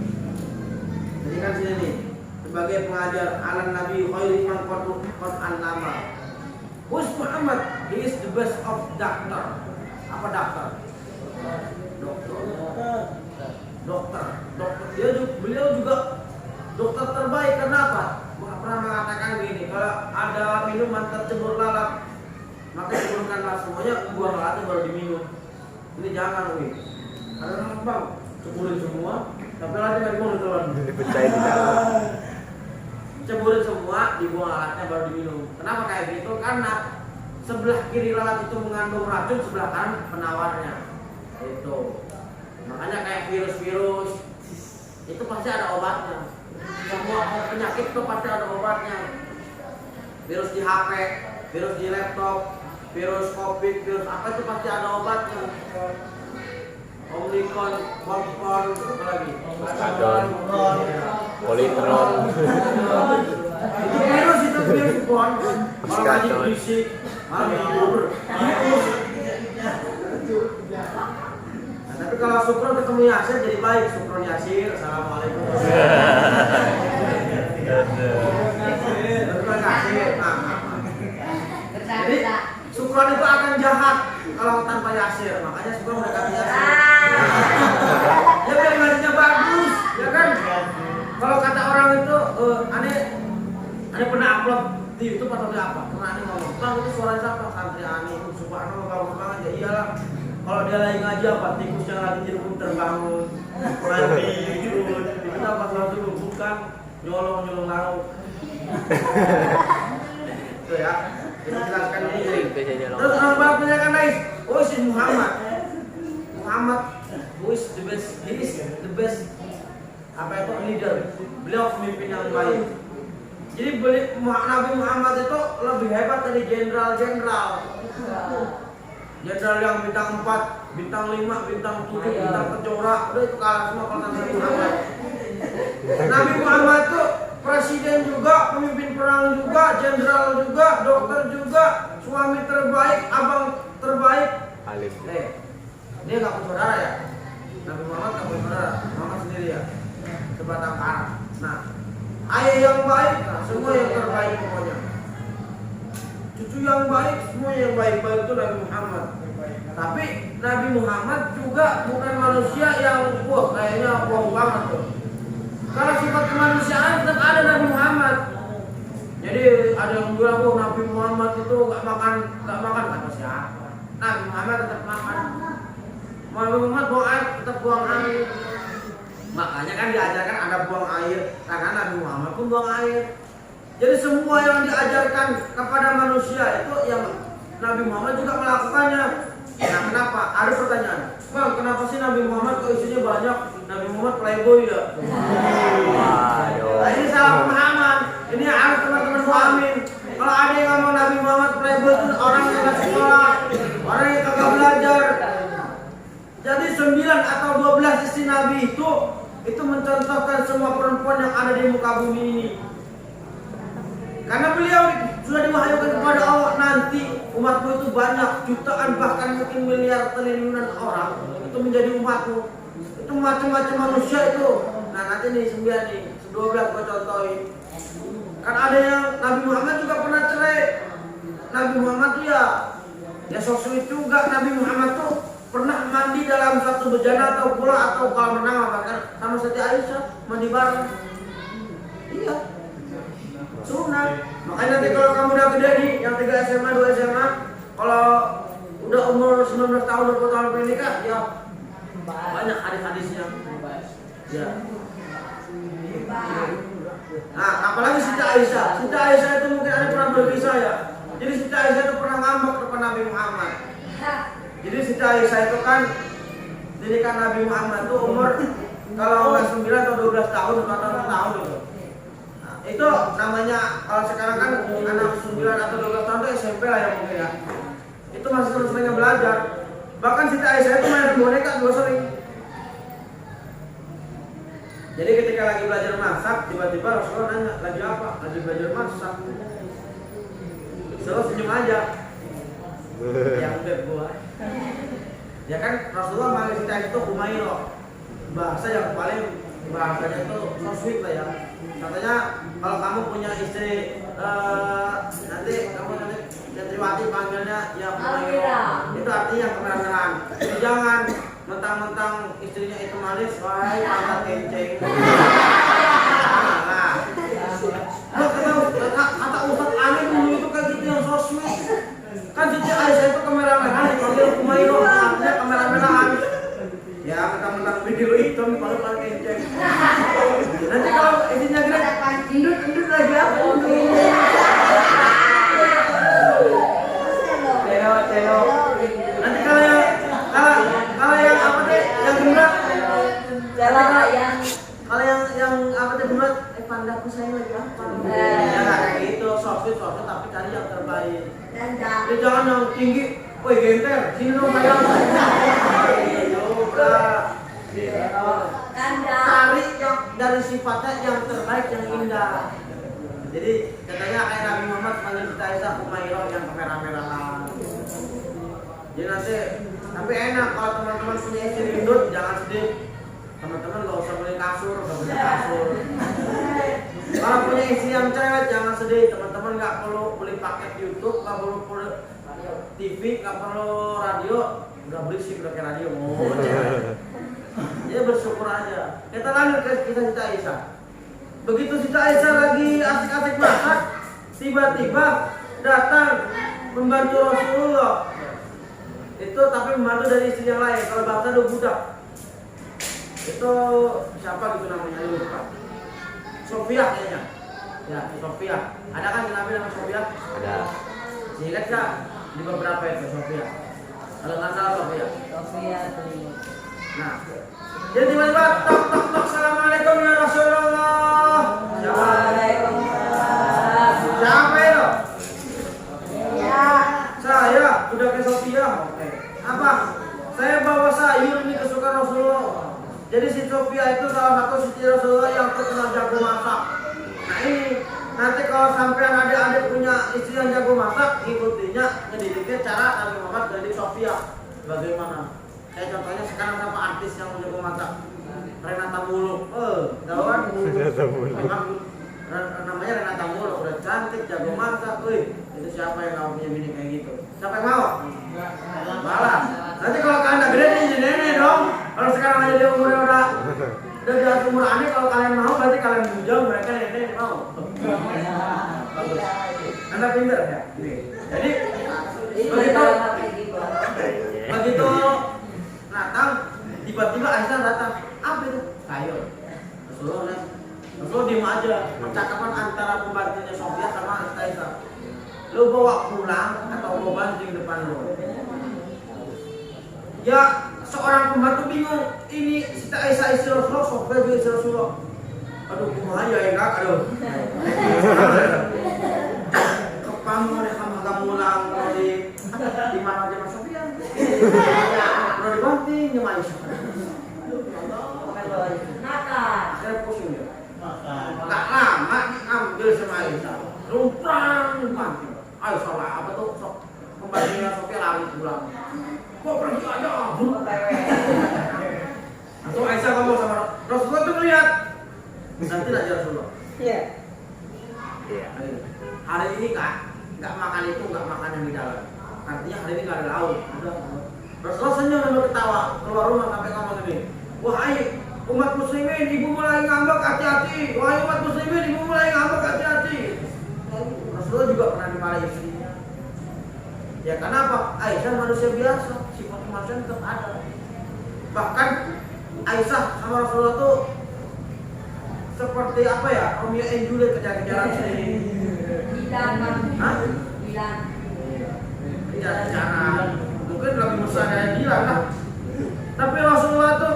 Jadi kan sini nih, sebagai pengajar alam Nabi khairi man qad allama. Who is Muhammad? He is the best of doctor. Apa dokter? Dokter. Beliau juga dokter terbaik. Kenapa? Pernah mengatakan gini, kalau ada minuman tercebur lalat, maka cebur kumpulkanlah semuanya, buang alatnya baru diminum. Ini jangan, wih. Ada orang bang, ceburin semua, tapi alatnya nggak dibuang telan. Dipecahin di dalam. Ceburin semua, dibuang alatnya baru diminum. Kenapa kayak gitu? Karena sebelah kiri lalat itu mengandung racun, sebelah kanan penawarnya. Itu. Makanya kayak virus-virus itu pasti ada obatnya. Semua penyakit itu pasti ada obatnya. Virus di HP, virus di laptop, virus COVID, virus apa itu pasti ada obatnya. Omicron, Omicron, apa lagi? Skadon, Politron, Itu virus pon. Orang lagi berisik, malah tidur. Nah, tapi kalau Sukron ketemu Yasir jadi baik. Sukron Yasir, assalamualaikum. Terima kasih. Jadi Sukron itu akan jahat kalau tanpa Yasir. Makanya Sukron udah ganti Yasir. Ya biar ngajinya bagus, ya kan? Kalau kata orang itu, aneh pernah upload di YouTube atau di apa? Pernah aneh ngomong, bang itu suara siapa? Santri aneh, subhanallah bagus banget. Ya iyalah. Kalau dia lagi ngaji apa? Tikus yang lagi tidur terbangun, mandi, tidur. Kita pas waktu bukan nyolong lauk. Itu ya. Kita jelaskan ini. Terus orang baru menanyakan Nais, oh si Muhammad, who is the best? He is the best. Apa itu leader? Beliau pemimpin yang baik. Jadi Nabi Muhammad itu lebih hebat dari jenderal-jenderal. Jenderal yang bintang 4, bintang 5, bintang 7, bintang kejora, udah itu kalah semua kalau Nabi Muhammad. Nabi Muhammad itu presiden juga, pemimpin perang juga, jenderal juga, dokter juga, suami terbaik, abang terbaik. alim. Dia nggak punya saudara ya. Nabi Muhammad nggak punya saudara, Muhammad sendiri ya. Sebatang kara. Nah, ayah yang baik, nah, semua yang terbaik pokoknya. Cucu yang baik, semua yang baik-baik itu Nabi Muhammad. Tapi Nabi Muhammad juga bukan manusia yang wah kayaknya wow banget tuh. Kalau sifat kemanusiaan tetap ada Nabi Muhammad. Jadi ada yang bilang oh Nabi Muhammad itu nggak makan kata siapa? Nabi Muhammad tetap makan. Nabi Muhammad buang air tetap buang air. Makanya kan diajarkan ada buang air karena Nabi Muhammad pun buang air. Jadi semua yang diajarkan kepada manusia itu yang Nabi Muhammad juga melakukannya. Nah kenapa? Ada pertanyaan, bang kenapa sih Nabi Muhammad kok isinya banyak? Nabi Muhammad playboy ya? Nah, ini salah pemahaman. Ini harus teman-teman pahamin. Kalau ada yang ngomong Nabi Muhammad playboy itu orang yang nggak sekolah, orang yang kagak belajar. Jadi 9 atau 12 istri Nabi itu mencontohkan semua perempuan yang ada di muka bumi ini. Karena beliau sudah diwahyukan kepada Allah nanti umatmu itu banyak jutaan bahkan mungkin miliar triliunan orang itu menjadi umatmu. Itu macam-macam manusia itu. Nah nanti nih 9 nih 12 gua contohin. Kan ada yang Nabi Muhammad juga pernah cerai. Nabi Muhammad tuh ya sosok juga. Nabi Muhammad tuh pernah mandi dalam satu bejana atau pula atau kolam renang bahkan sama Siti Aisyah mandi bareng. Iya. Sunnah. Makanya nanti kalau kamu udah gede nih, yang 3 SMA, 2 SMA, kalau udah umur 19 tahun, 20 tahun menikah, ya banyak hadis-hadisnya. Ya. Nah, apalagi Siti Aisyah. Siti Aisyah itu mungkin ada pernah berkisah ya. Jadi Siti Aisyah itu pernah ngambek depan Nabi Muhammad. Jadi Siti Aisyah itu kan dinikah Nabi Muhammad itu umur kalau nggak 9 atau 12 tahun atau 6 tahun itu. Itu namanya kalau sekarang kan anak 9 atau 12 tahun itu SMP lah ya mungkin ya. Itu masih terus-terusnya belajar. Bahkan Siti Aisyah itu main boneka juga sering. Jadi ketika lagi belajar masak, tiba-tiba Rasulullah nanya, lagi apa? Lagi belajar masak. Terus senyum aja. Yang beb gua. Ya kan Rasulullah manggil Siti Aisyah itu Humairo. Bahasa yang paling bahasanya itu so sweet lah ya. Katanya kalau kamu punya istri nanti kamu nanti Triwati panggilnya ya Humairo. Itu artinya yang kebenaran. Jadi jangan mentang-mentang istrinya itu manis, wahai pantat kencing. Nah, kata Ustaz Ali dulu itu kan gitu yang so sweet. Kan Siti Aisyah itu Kumairo namanya kamera-kameraan. Ya, mentang-mentang video hitam kalau pakai kenceng. Nanti kalau isinya gede, indut lagi apa? Teo. Nanti kalau yang apa deh, yang gerak. Kalau yang apa deh gerak, pandaku saya lagi apa? Ya nggak kayak gitu, soft tapi cari yang terbaik. Jadi jangan yang tinggi, woi genter, sini dong bayang. Cari yang dari sifatnya yang terbaik, yang indah. Jadi katanya kayak Nabi Muhammad panggil kita Aisyah Kumairo yang kamera-kamerahan. Jadi nanti, tapi enak kalau teman-teman punya istri gendut, jangan sedih. Teman-teman gak usah beli kasur, gak punya kasur. Kalau punya istri yang cewek, jangan sedih. Teman-teman gak perlu beli paket YouTube, gak perlu TV, gak perlu radio. Udah berisik udah kayak radio. Dia bersyukur aja. Kita lanjut ke kisah Siti Aisyah. Begitu Siti Aisyah lagi asik-asik masak, tiba-tiba datang membantu Rasulullah. Itu tapi membantu dari istri yang lain. Kalau bahasa itu budak. Itu siapa gitu namanya, lupa. Sofia kayaknya. Ya, Sofia. Ada kan Nabi nama Sofia? Ada. Ingat nggak di beberapa itu Sofia? Kalau nggak salah Sofia. Nah, jadi tiba-tiba tok Assalamualaikum ya Rasulullah. Siapa itu? Saya udah ke Sofia. Apa? Saya bawa sayur ini kesukaan Rasulullah. Jadi si Sofia itu salah satu istri Rasulullah yang terkenal jago masak. Nah ini nanti kalau sampean adik-adik punya istri yang jago masak, ikutinya ngedidiknya cara Nabi Muhammad dari Sofia. Bagaimana? Kayak contohnya sekarang sama artis yang jago masak, Renata Muluk. Kawan? Renata Muluk. Namanya Renata Muluk, udah cantik, jago masak. Itu siapa yang mau punya bini kayak gitu? Siapa yang mau? Malah. Nanti kalau kalian gede nih nenek dong. Kalau sekarang aja dia umurnya udah di atas umur aneh, kalau kalian mau berarti kalian bujang, mereka nenek mau. Bagus. Anda pintar ya? Jadi begitu datang, tiba-tiba Aisyah datang. Apa itu? Sayur. Rasulullah diem aja. Percakapan antara pembantunya Sofia sama Aisyah. Lu bawa pulang atau bawa banting depan lu? Ya, seorang pembantu bingung. Ini Siti Aisyah istri Rasulullah, Sofia juga istri Rasulullah. Aduh, kumaha ya enggak, aduh. Kepamu deh sama kamu lang di mana aja Mas Sofia? Kalau dibanting sama Aisyah. Akhirnya pusing ya. Enggak lama diambil sama Aisyah. Lumpang banting. Ayo salah apa tuh? Sok pembantunya Sofia lari pulang. Kok pergi aja? Langsung Aisyah ngomong sama Rasulullah tuh melihat. Nanti aja Rasulullah. Iya. Hari ini nggak makan itu, nggak makan yang di dalam. Artinya hari ini nggak ada lauk. Rasulullah senyum sambil ketawa. Keluar rumah sampai ngomong gini. Wahai umat muslimin, ibu mulai ngambek, hati-hati. Wahai umat muslimin, ibu mulai ngambek, hati-hati. Rasulullah juga pernah dimarahi istrinya. Ya kenapa? Aisyah manusia biasa, sifat kemanusiaan tetap ada. Bahkan Aisyah sama Rasulullah tuh seperti apa ya? Romeo and Juliet kejar-kejaran sendiri. Kejar-kejaran. Mungkin lebih besar dari Dilan lah. Tapi Rasulullah tuh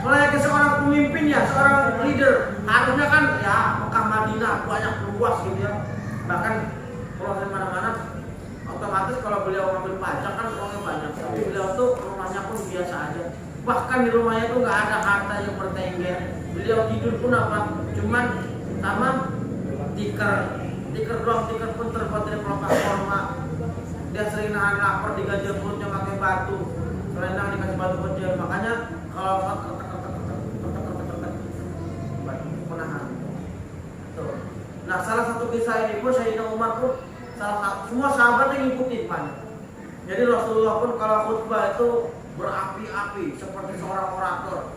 melayani seorang pemimpin ya, seorang leader. Harusnya kan ya Mekah Madinah banyak luas gitu ya. Bahkan kalau di mana-mana otomatis kalau beliau ngambil pajak kan uangnya banyak. Tapi beliau tuh rumahnya pun biasa aja. Bahkan di rumahnya tuh nggak ada harta yang bertengger. Beliau tidur pun apa? Cuman sama tikar doang, tikar pun terbuat dari pelopak korma. Dia sering nahan lapar, diganjel perutnya pakai batu. Selendang dikasih batu kecil. Makanya kalau menahan. Tuh. Nah, salah satu kisah ini pun Sayyidina Umar pun semua sahabat yang ngikutin banyak. Jadi Rasulullah pun kalau khutbah itu berapi-api seperti seorang orator.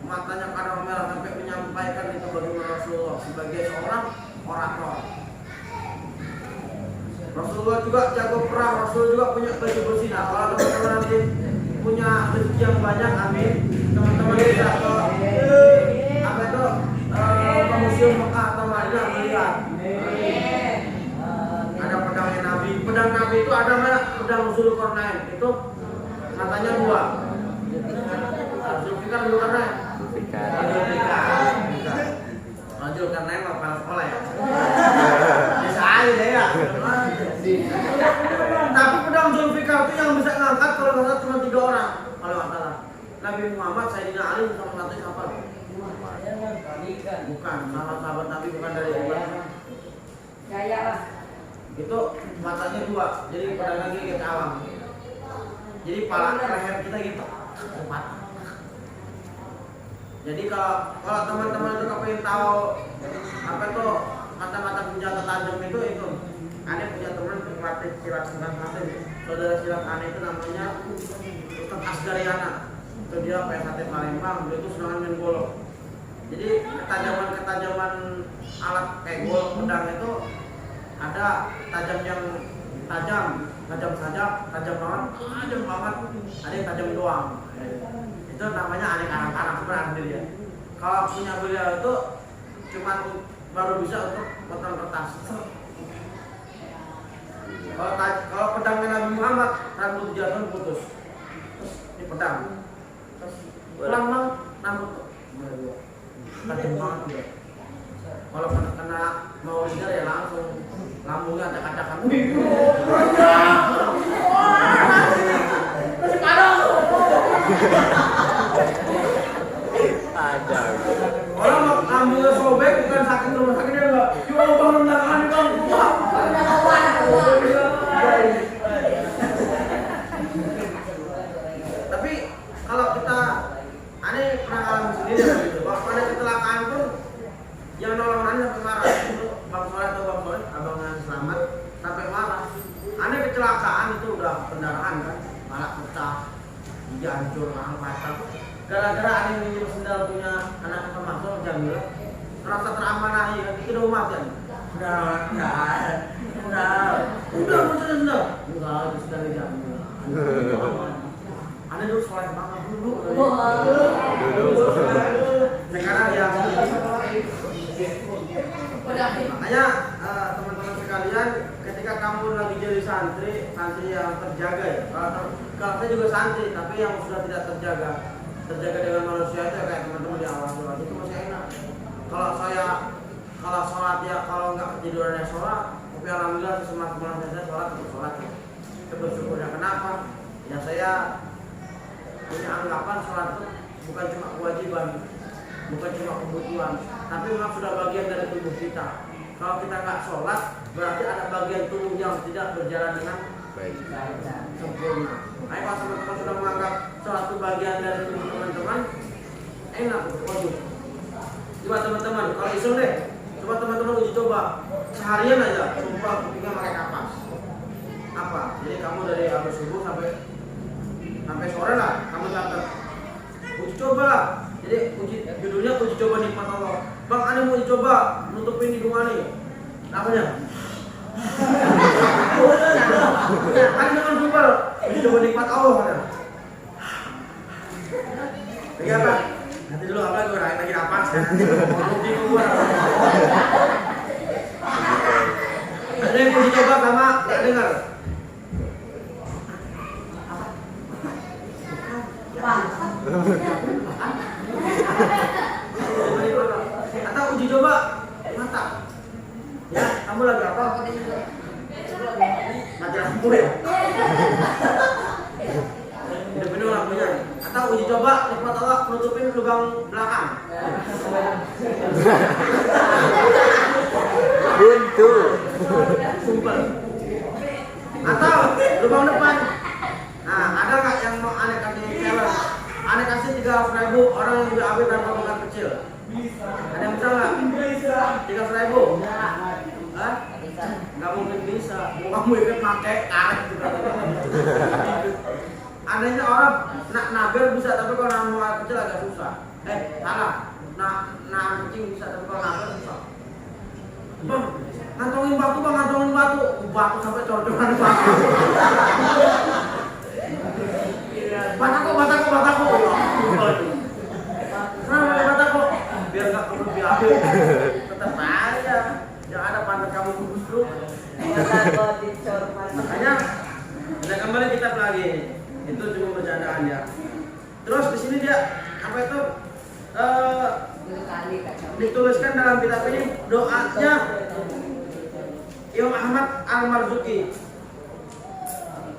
Matanya kadang merah sampai menyampaikan itu bagaimana Rasulullah sebagai seorang orator. Rasulullah juga jago perang, Rasul juga punya baju besi. Nah, kalau teman-teman nanti punya rezeki yang banyak, amin. Teman-teman bisa ke apa itu ke museum Mekah atau Madinah melihat. Ada pedangnya Nabi. Pedang Nabi itu ada mana? Pedang Zulkarnain. Itu katanya 2. Zulfikar Zulkarnain. Zulkarnain mah kepala sekolah ya. Bisa aja deh ya. Tapi pedang Zulfikar itu yang bisa ngangkat kalau nggak salah cuma 3 orang kalau nggak salah. Nabi Muhammad, Sayyidina Ali sama satu siapa? Bukan, sahabat Nabi bukan dari Ibrahim. Gaya lah. Itu matanya 2, jadi pedang lagi kita awam. Jadi pala leher kita gitu. Patah. Jadi kalau teman-teman itu pengen tahu apa itu mata-mata senjata tajam itu aneh punya teman pelatih silat Sunan Hatim. Saudara silat aneh itu namanya Ustaz Asgariana. Itu dia PSAT Palembang, dia itu senangan main golok. Jadi ketajaman alat kayak golok pedang itu ada tajam yang tajam saja, tajam banget, ada yang tajam doang. Itu namanya aneh anak-anak sebenarnya dia. Kalau punya beliau itu cuma baru bisa untuk potong kertas. Kalau pedangnya Nabi Muhammad rambut jatuh putus. Terus ini pedang. Terus pulang bang rambut tajam banget dia. Kalau kena mau lihat ya langsung lambungnya ada kacakan. Masih padang. Ada. Orang lambungnya sobek bukan sakit rumah sakit dia enggak. Cuma bangun tangan bang. Tapi kalau kita aneh pernah ngalamin sendiri gitu. Waktu ada kecelakaan pun yang nolong aneh sampai marah. Itu Bang Soleh atau Bang Soleh, abangan selamat sampai marah. Aneh kecelakaan itu udah kendaraan kan, malah pecah, gigi hancur, rahang patah. Gara-gara aneh minjem sendal punya anak termasuk Jamila, merasa teramanahi kan, itu udah umat kan. Udah muncul sendal. Enggak, itu sendal Jamila. Aneh dulu soleh banget dulu. Sekarang ya. Makanya teman-teman sekalian, ketika kamu lagi jadi santri yang terjaga ya. Kalau saya juga santri, tapi yang sudah tidak terjaga dengan manusia itu ya kayak teman-teman di awal sholat itu masih enak. Kalau sholat ya kalau nggak ketiduran ya sholat, tapi alhamdulillah semakin saya sholat untuk sholat ya. Itu bersyukurnya kenapa? Ya saya punya anggapan sholat itu bukan cuma kewajiban, bukan cuma kebutuhan, tapi memang sudah bagian dari tubuh kita. Kalau kita nggak sholat, berarti ada bagian tubuh yang tidak berjalan dengan baik, sempurna. Nah, kalau teman-teman sudah menganggap sholat itu bagian dari tubuh teman-teman, enak untuk coba teman-teman, kalau iseng deh, coba teman-teman uji coba seharian aja, sumpah kupingnya pakai kapas. Apa? Jadi kamu dari habis subuh sampai sore lah, kamu catat. Uji coba lah. Jadi judulnya uji coba nikmat Allah. Bang, Anda mau uji coba nutupin hidung Anda. Namanya? Kan jangan lupa uji coba nikmat Allah kan. Apa? Nanti dulu apa gue lagi napas. Nanti keluar. Ada yang uji coba sama nggak dengar? Atau uji coba mata. Ya, kamu lagi apa? Mati lampu ya. Udah penuh lampunya. Atau uji coba nikmat Allah nutupin lubang belakang. Buntu. Sumpah. Atau lubang depan. Nah, ada nggak yang mau aneh kasih challenge? Aneh kasih 300.000 orang yang udah habis tanpa makan kecil. Ada yang bisa nggak? 300.000? Hah? Nggak mungkin bisa. Kamu ikut pakai karet juga. Anehnya orang naber bisa, tapi kalau nama kecil agak susah. Salah. Nah, kecil bisa, tapi kalau naber susah. Bang, ngantongin batu bang, ngantongin batu. Batu sampai cor-coran batu. Bataku. Bataku. Biar nggak perlu diambil. Tetap aja. Yang ada pantat kamu busuk. Makanya kita kembali kitab lagi. Itu cuma bercandaan ya. Terus di sini dia apa itu? Dituliskan dalam kitab ini doanya Imam Ahmad Al-Marzuki.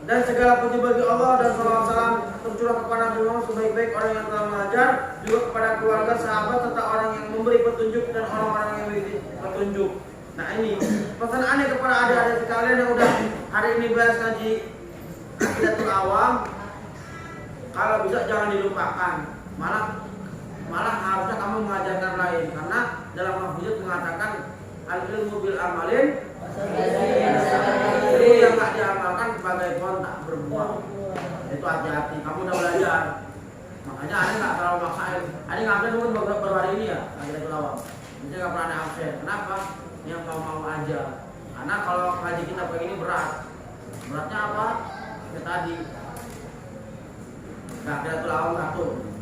Dan segala puji bagi Allah dan salam tercurah kepada Nabi Muhammad sebaik-baik orang yang telah mengajar, juga kepada keluarga, sahabat, serta orang yang memberi petunjuk dan orang-orang yang memberi petunjuk. Nah ini pesan aneh kepada adik-adik sekalian yang udah hari ini bahas ngaji Aqidatul Awam, kalau bisa jangan dilupakan. Malah harusnya kamu mengajarkan lain, karena dalam Al-Hujjat mengatakan al-ilmu bil amalin, ilmu yang tak diamalkan sebagai pohon tak berbuah. Itu hati-hati, kamu udah belajar. Makanya Ane nggak terlalu maksain. Ane ngambil mungkin baru hari ini ya, Aqidatul Awam. Jadi nggak pernah ada absen. Kenapa? Yang mau aja. Karena kalau ngaji kita kayak ini beratnya apa? Kayak tadi. Nah, Aqidatul Awam 1.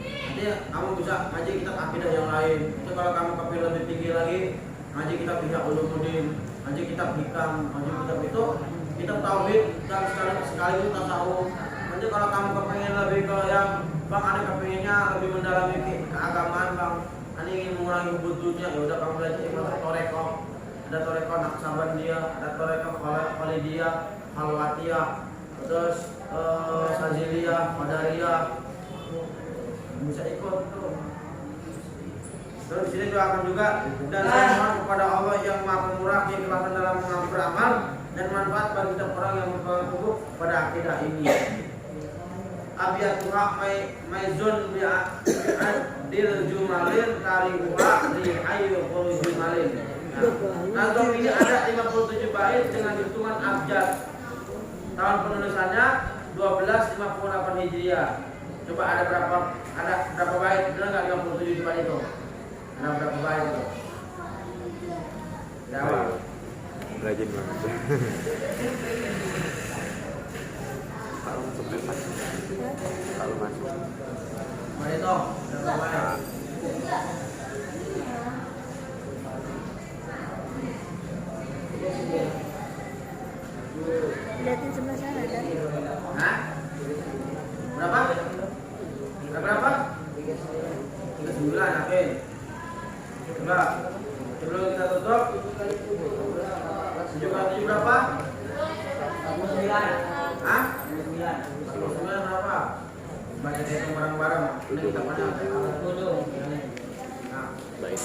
Nanti kamu bisa ngaji kitab akidah yang lain. Itu kalau kamu kepilih lebih tinggi lagi, ngaji kitab Ihya Ulumuddin, ngaji kitab Hikam, ngaji kitab itu kitab tauhid dan sekaligus tasawuf. Nanti kalau kamu kepengen lebih ke yang bang, ada kepengennya lebih mendalami keagamaan bang, ani ingin mengurangi hubud dunia, ya udah kamu belajar ilmu toreko. Ada toreko Naqsabandiyah, ada toreko Khalidiyah, Khalwatiyah, terus Saziliyah, Qadariyah. Bisa ikut tuh. Terus di sini doakan juga, dan saya mohon kepada Allah yang Maha Pemurah keikhlasan dalam beramal dan manfaat bagi setiap orang yang berpegang teguh pada akidah ini. Abiyatuha maizun bi'adil jumalin tarihuha rihayu jumalin. Nazom ini ada 57 bait dengan hitungan abjad. Tahun penulisannya 1258 Hijriah. Coba ada berapa bait? Benar nggak 57 coba itu? Ada berapa bait itu? Berapa? Rajin banget. Kalau masuk bebas. Kalau masuk. Mari toh, berapa bait? Lihatin sebelah sana ada. Hah? Berapa? Berapa? 39, yakin? Coba sebelum kita tutup, 7 berapa? 9. Hah? 9 berapa? Banyak hitung bareng-bareng. Ini kita mana? Nah. Baik.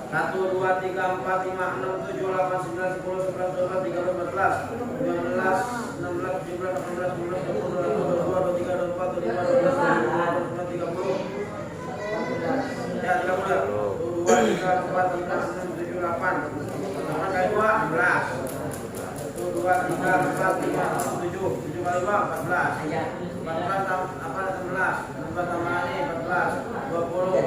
1, 2, 3, 4, 5, 6, 7, 8, 9, 10, 11, 12, 13, 14, 15, 16, 17, 18, 19, 20, 21, 22, 23, 24, 25, 26, 27, 30. Ya, 30 ya. 1, 2, 3, 4, 5, 6, 7, 8. Sama kali 2, 16. 1, 2, 3, 4, 5, 6, 7. 7 kali 2, 14. 14 apa 16. 16 sama ini 14. 20.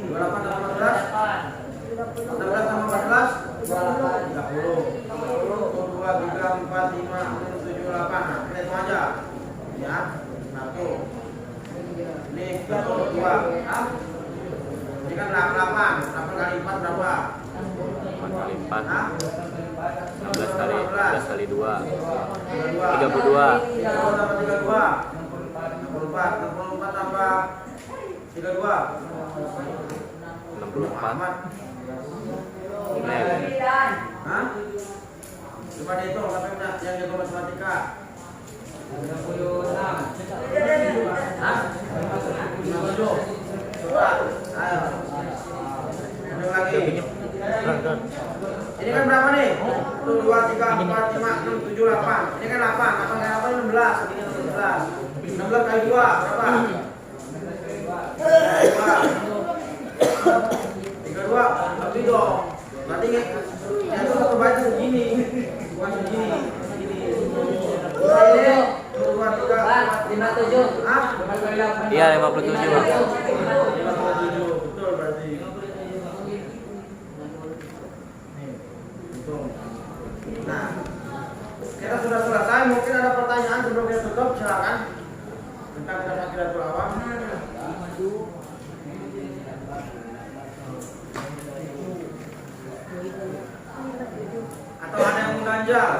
28 tambah 14 16 tambah 14 30 1, 2, 3, 4, 5, 6, 7, 8. Nah, kita hitung aja ya. 1 ini 1, 2 ini kan 8 kali 4 berapa? 4 kali 4 Hah? 16 kali 2 32 32 tambah 32 64 tambah 32 Muhammad. Hah? Coba dihitung sampai udah yang jago matematika. 56. Hah? 57. Coba, ayo. Hitung lagi. Ini kan berapa nih? 1, 2, 3, 4, 5, 6, 7, 8. Ini kan 8. 8 kali 8 16. Ini 16. 16 kali 2 berapa? 32 lebih dong. Berarti yang itu terbaca segini. Bukan segini. Segini. Ini 2, 3, 4, 57. Hah? Iya 57 Bang. 57. Betul berarti. pertanyaan sebelum kita tutup, silakan. Tentang Takbiratul Awal. Atau ada yang mengganjal?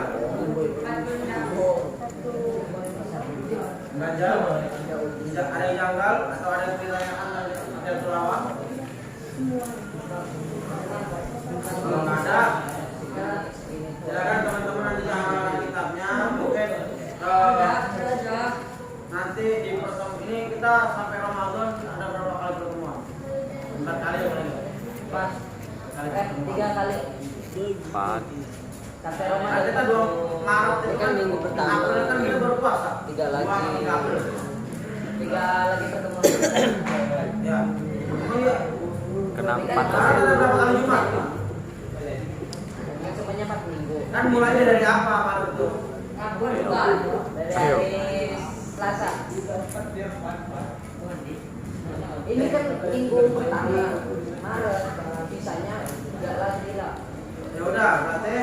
Mengganjal? Ada yang janggal atau ada yang pertanyaan Takbiratul Awal? Kalau nggak ada, silakan teman-teman nanti jangan kitabnya. Mungkin nanti di pertemuan ini kita sampai Ramadan ada berapa kali pertemuan? 4 kali ya paling? 3 kali. 4. Sampai Ramadan. Kita 2 Maret itu kan minggu pertama. April kan kita berpuasa. 3 lagi. 3 April. 3 lagi pertemuan. Ya. Ini Kenapa? ada berapa kali Jumat? Yang semuanya 4 minggu. Kan mulainya dari apa Maret itu? Dari Selasa. Ini kan minggu pertama Maret, sisanya 3 lagi lah. Ya udah, berarti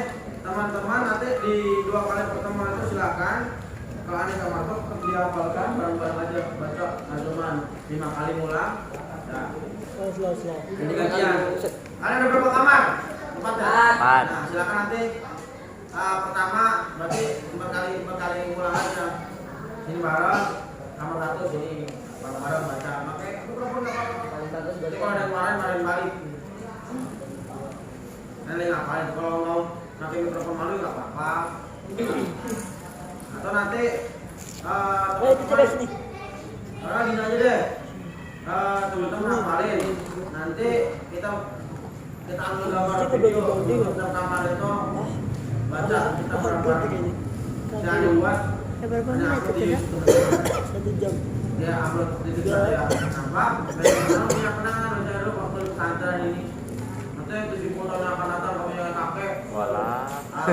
teman-teman nanti di 2 kali pertemuan itu silakan kalau ada yang masuk dihafalkan bareng-bareng aja baca nazuman 5 kali ngulang. Nah, ini kajian. Kalian ada berapa kamar? 4 ya? 4. Nah, silakan nanti pertama berarti 4 kali ngulang aja. Ini bareng, kamar 1 sini bareng-bareng baca. Pakai mikrofon enggak apa-apa. Jadi kalau ada yang kemarin balik. Nanti ngapain? Kalau mau pakai mikrofon malu nggak apa-apa. Atau nanti gini aja deh. Teman-teman hafalin. Nanti kita ambil gambar video tentang kamar itu baca kita bareng-bareng. Jangan dibuat. Hanya upload di YouTube. 1 jam. Ya upload di YouTube ya. Nampak? Kalau punya kenangan udah dulu waktu pesantren ini. Nanti 70 tahun yang akan datang kamu yang kakek. Walah. Nanti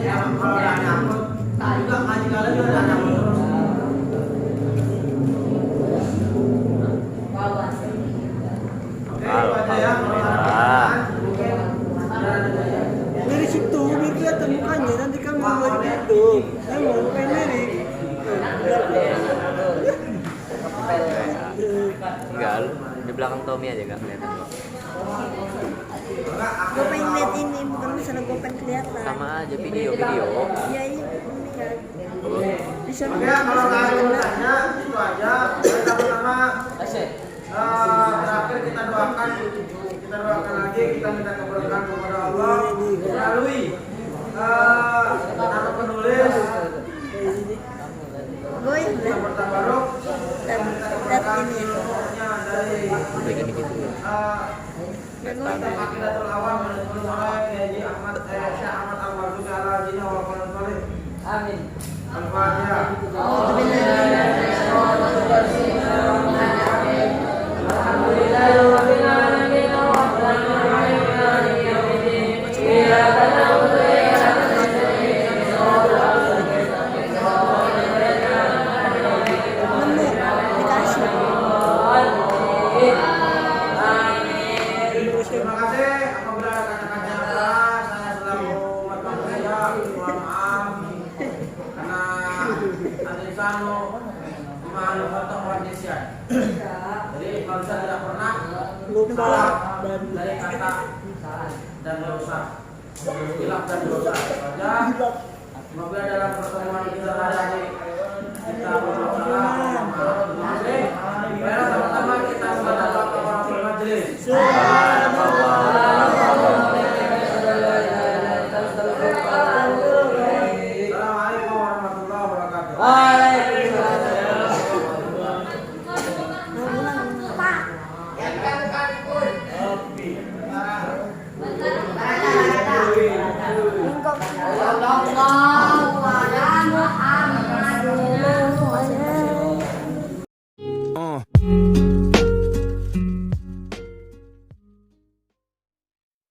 kalau ada nyangkut, juga ngaji kalian juga ada nyangkut terus. Oke, itu aja ya. Kalau ada pertanyaan, mungkin Dari situ biar kelihatan mukanya, nanti kamu balik itu. Saya mau bukan lirik. Enggak, di belakang Tommy aja enggak kelihatan. Gue pengen lihat ini, bukan misalnya gue pengen kelihatan. Sama aja video. Iya ini lihat. Bisa oke, kalau nggak ada yang tanya, itu aja. Pertama-tama terakhir kita doakan lagi, kita minta keberkahan kepada Allah melalui nama penulis gue yang yang bertabaruk dan minta keberkahan ini. pokoknya dari Begini gitu. Takbiratul Awal menulis oleh Kiai Ahmad Syekh Ahmad Al-Marzuki Al-Ajini wa Qanat Salih. Amin. Al-Fatihah. Terima kasih. Apabila ada kata-kata yang salah, saya selaku umat manusia mohon maaf karena al-insanu ma'al khata' wa nisyan. Jadi manusia tidak pernah salah dari kata dan dosa. Hilaf dan dosa saja. Semoga dalam pertemuan kita hari ini kita bermasalah. Terima kasih. Baiklah sama-sama kita membaca kafaratul majelis. Assalamualaikum warahmatullahi wabarakatuh. Allah.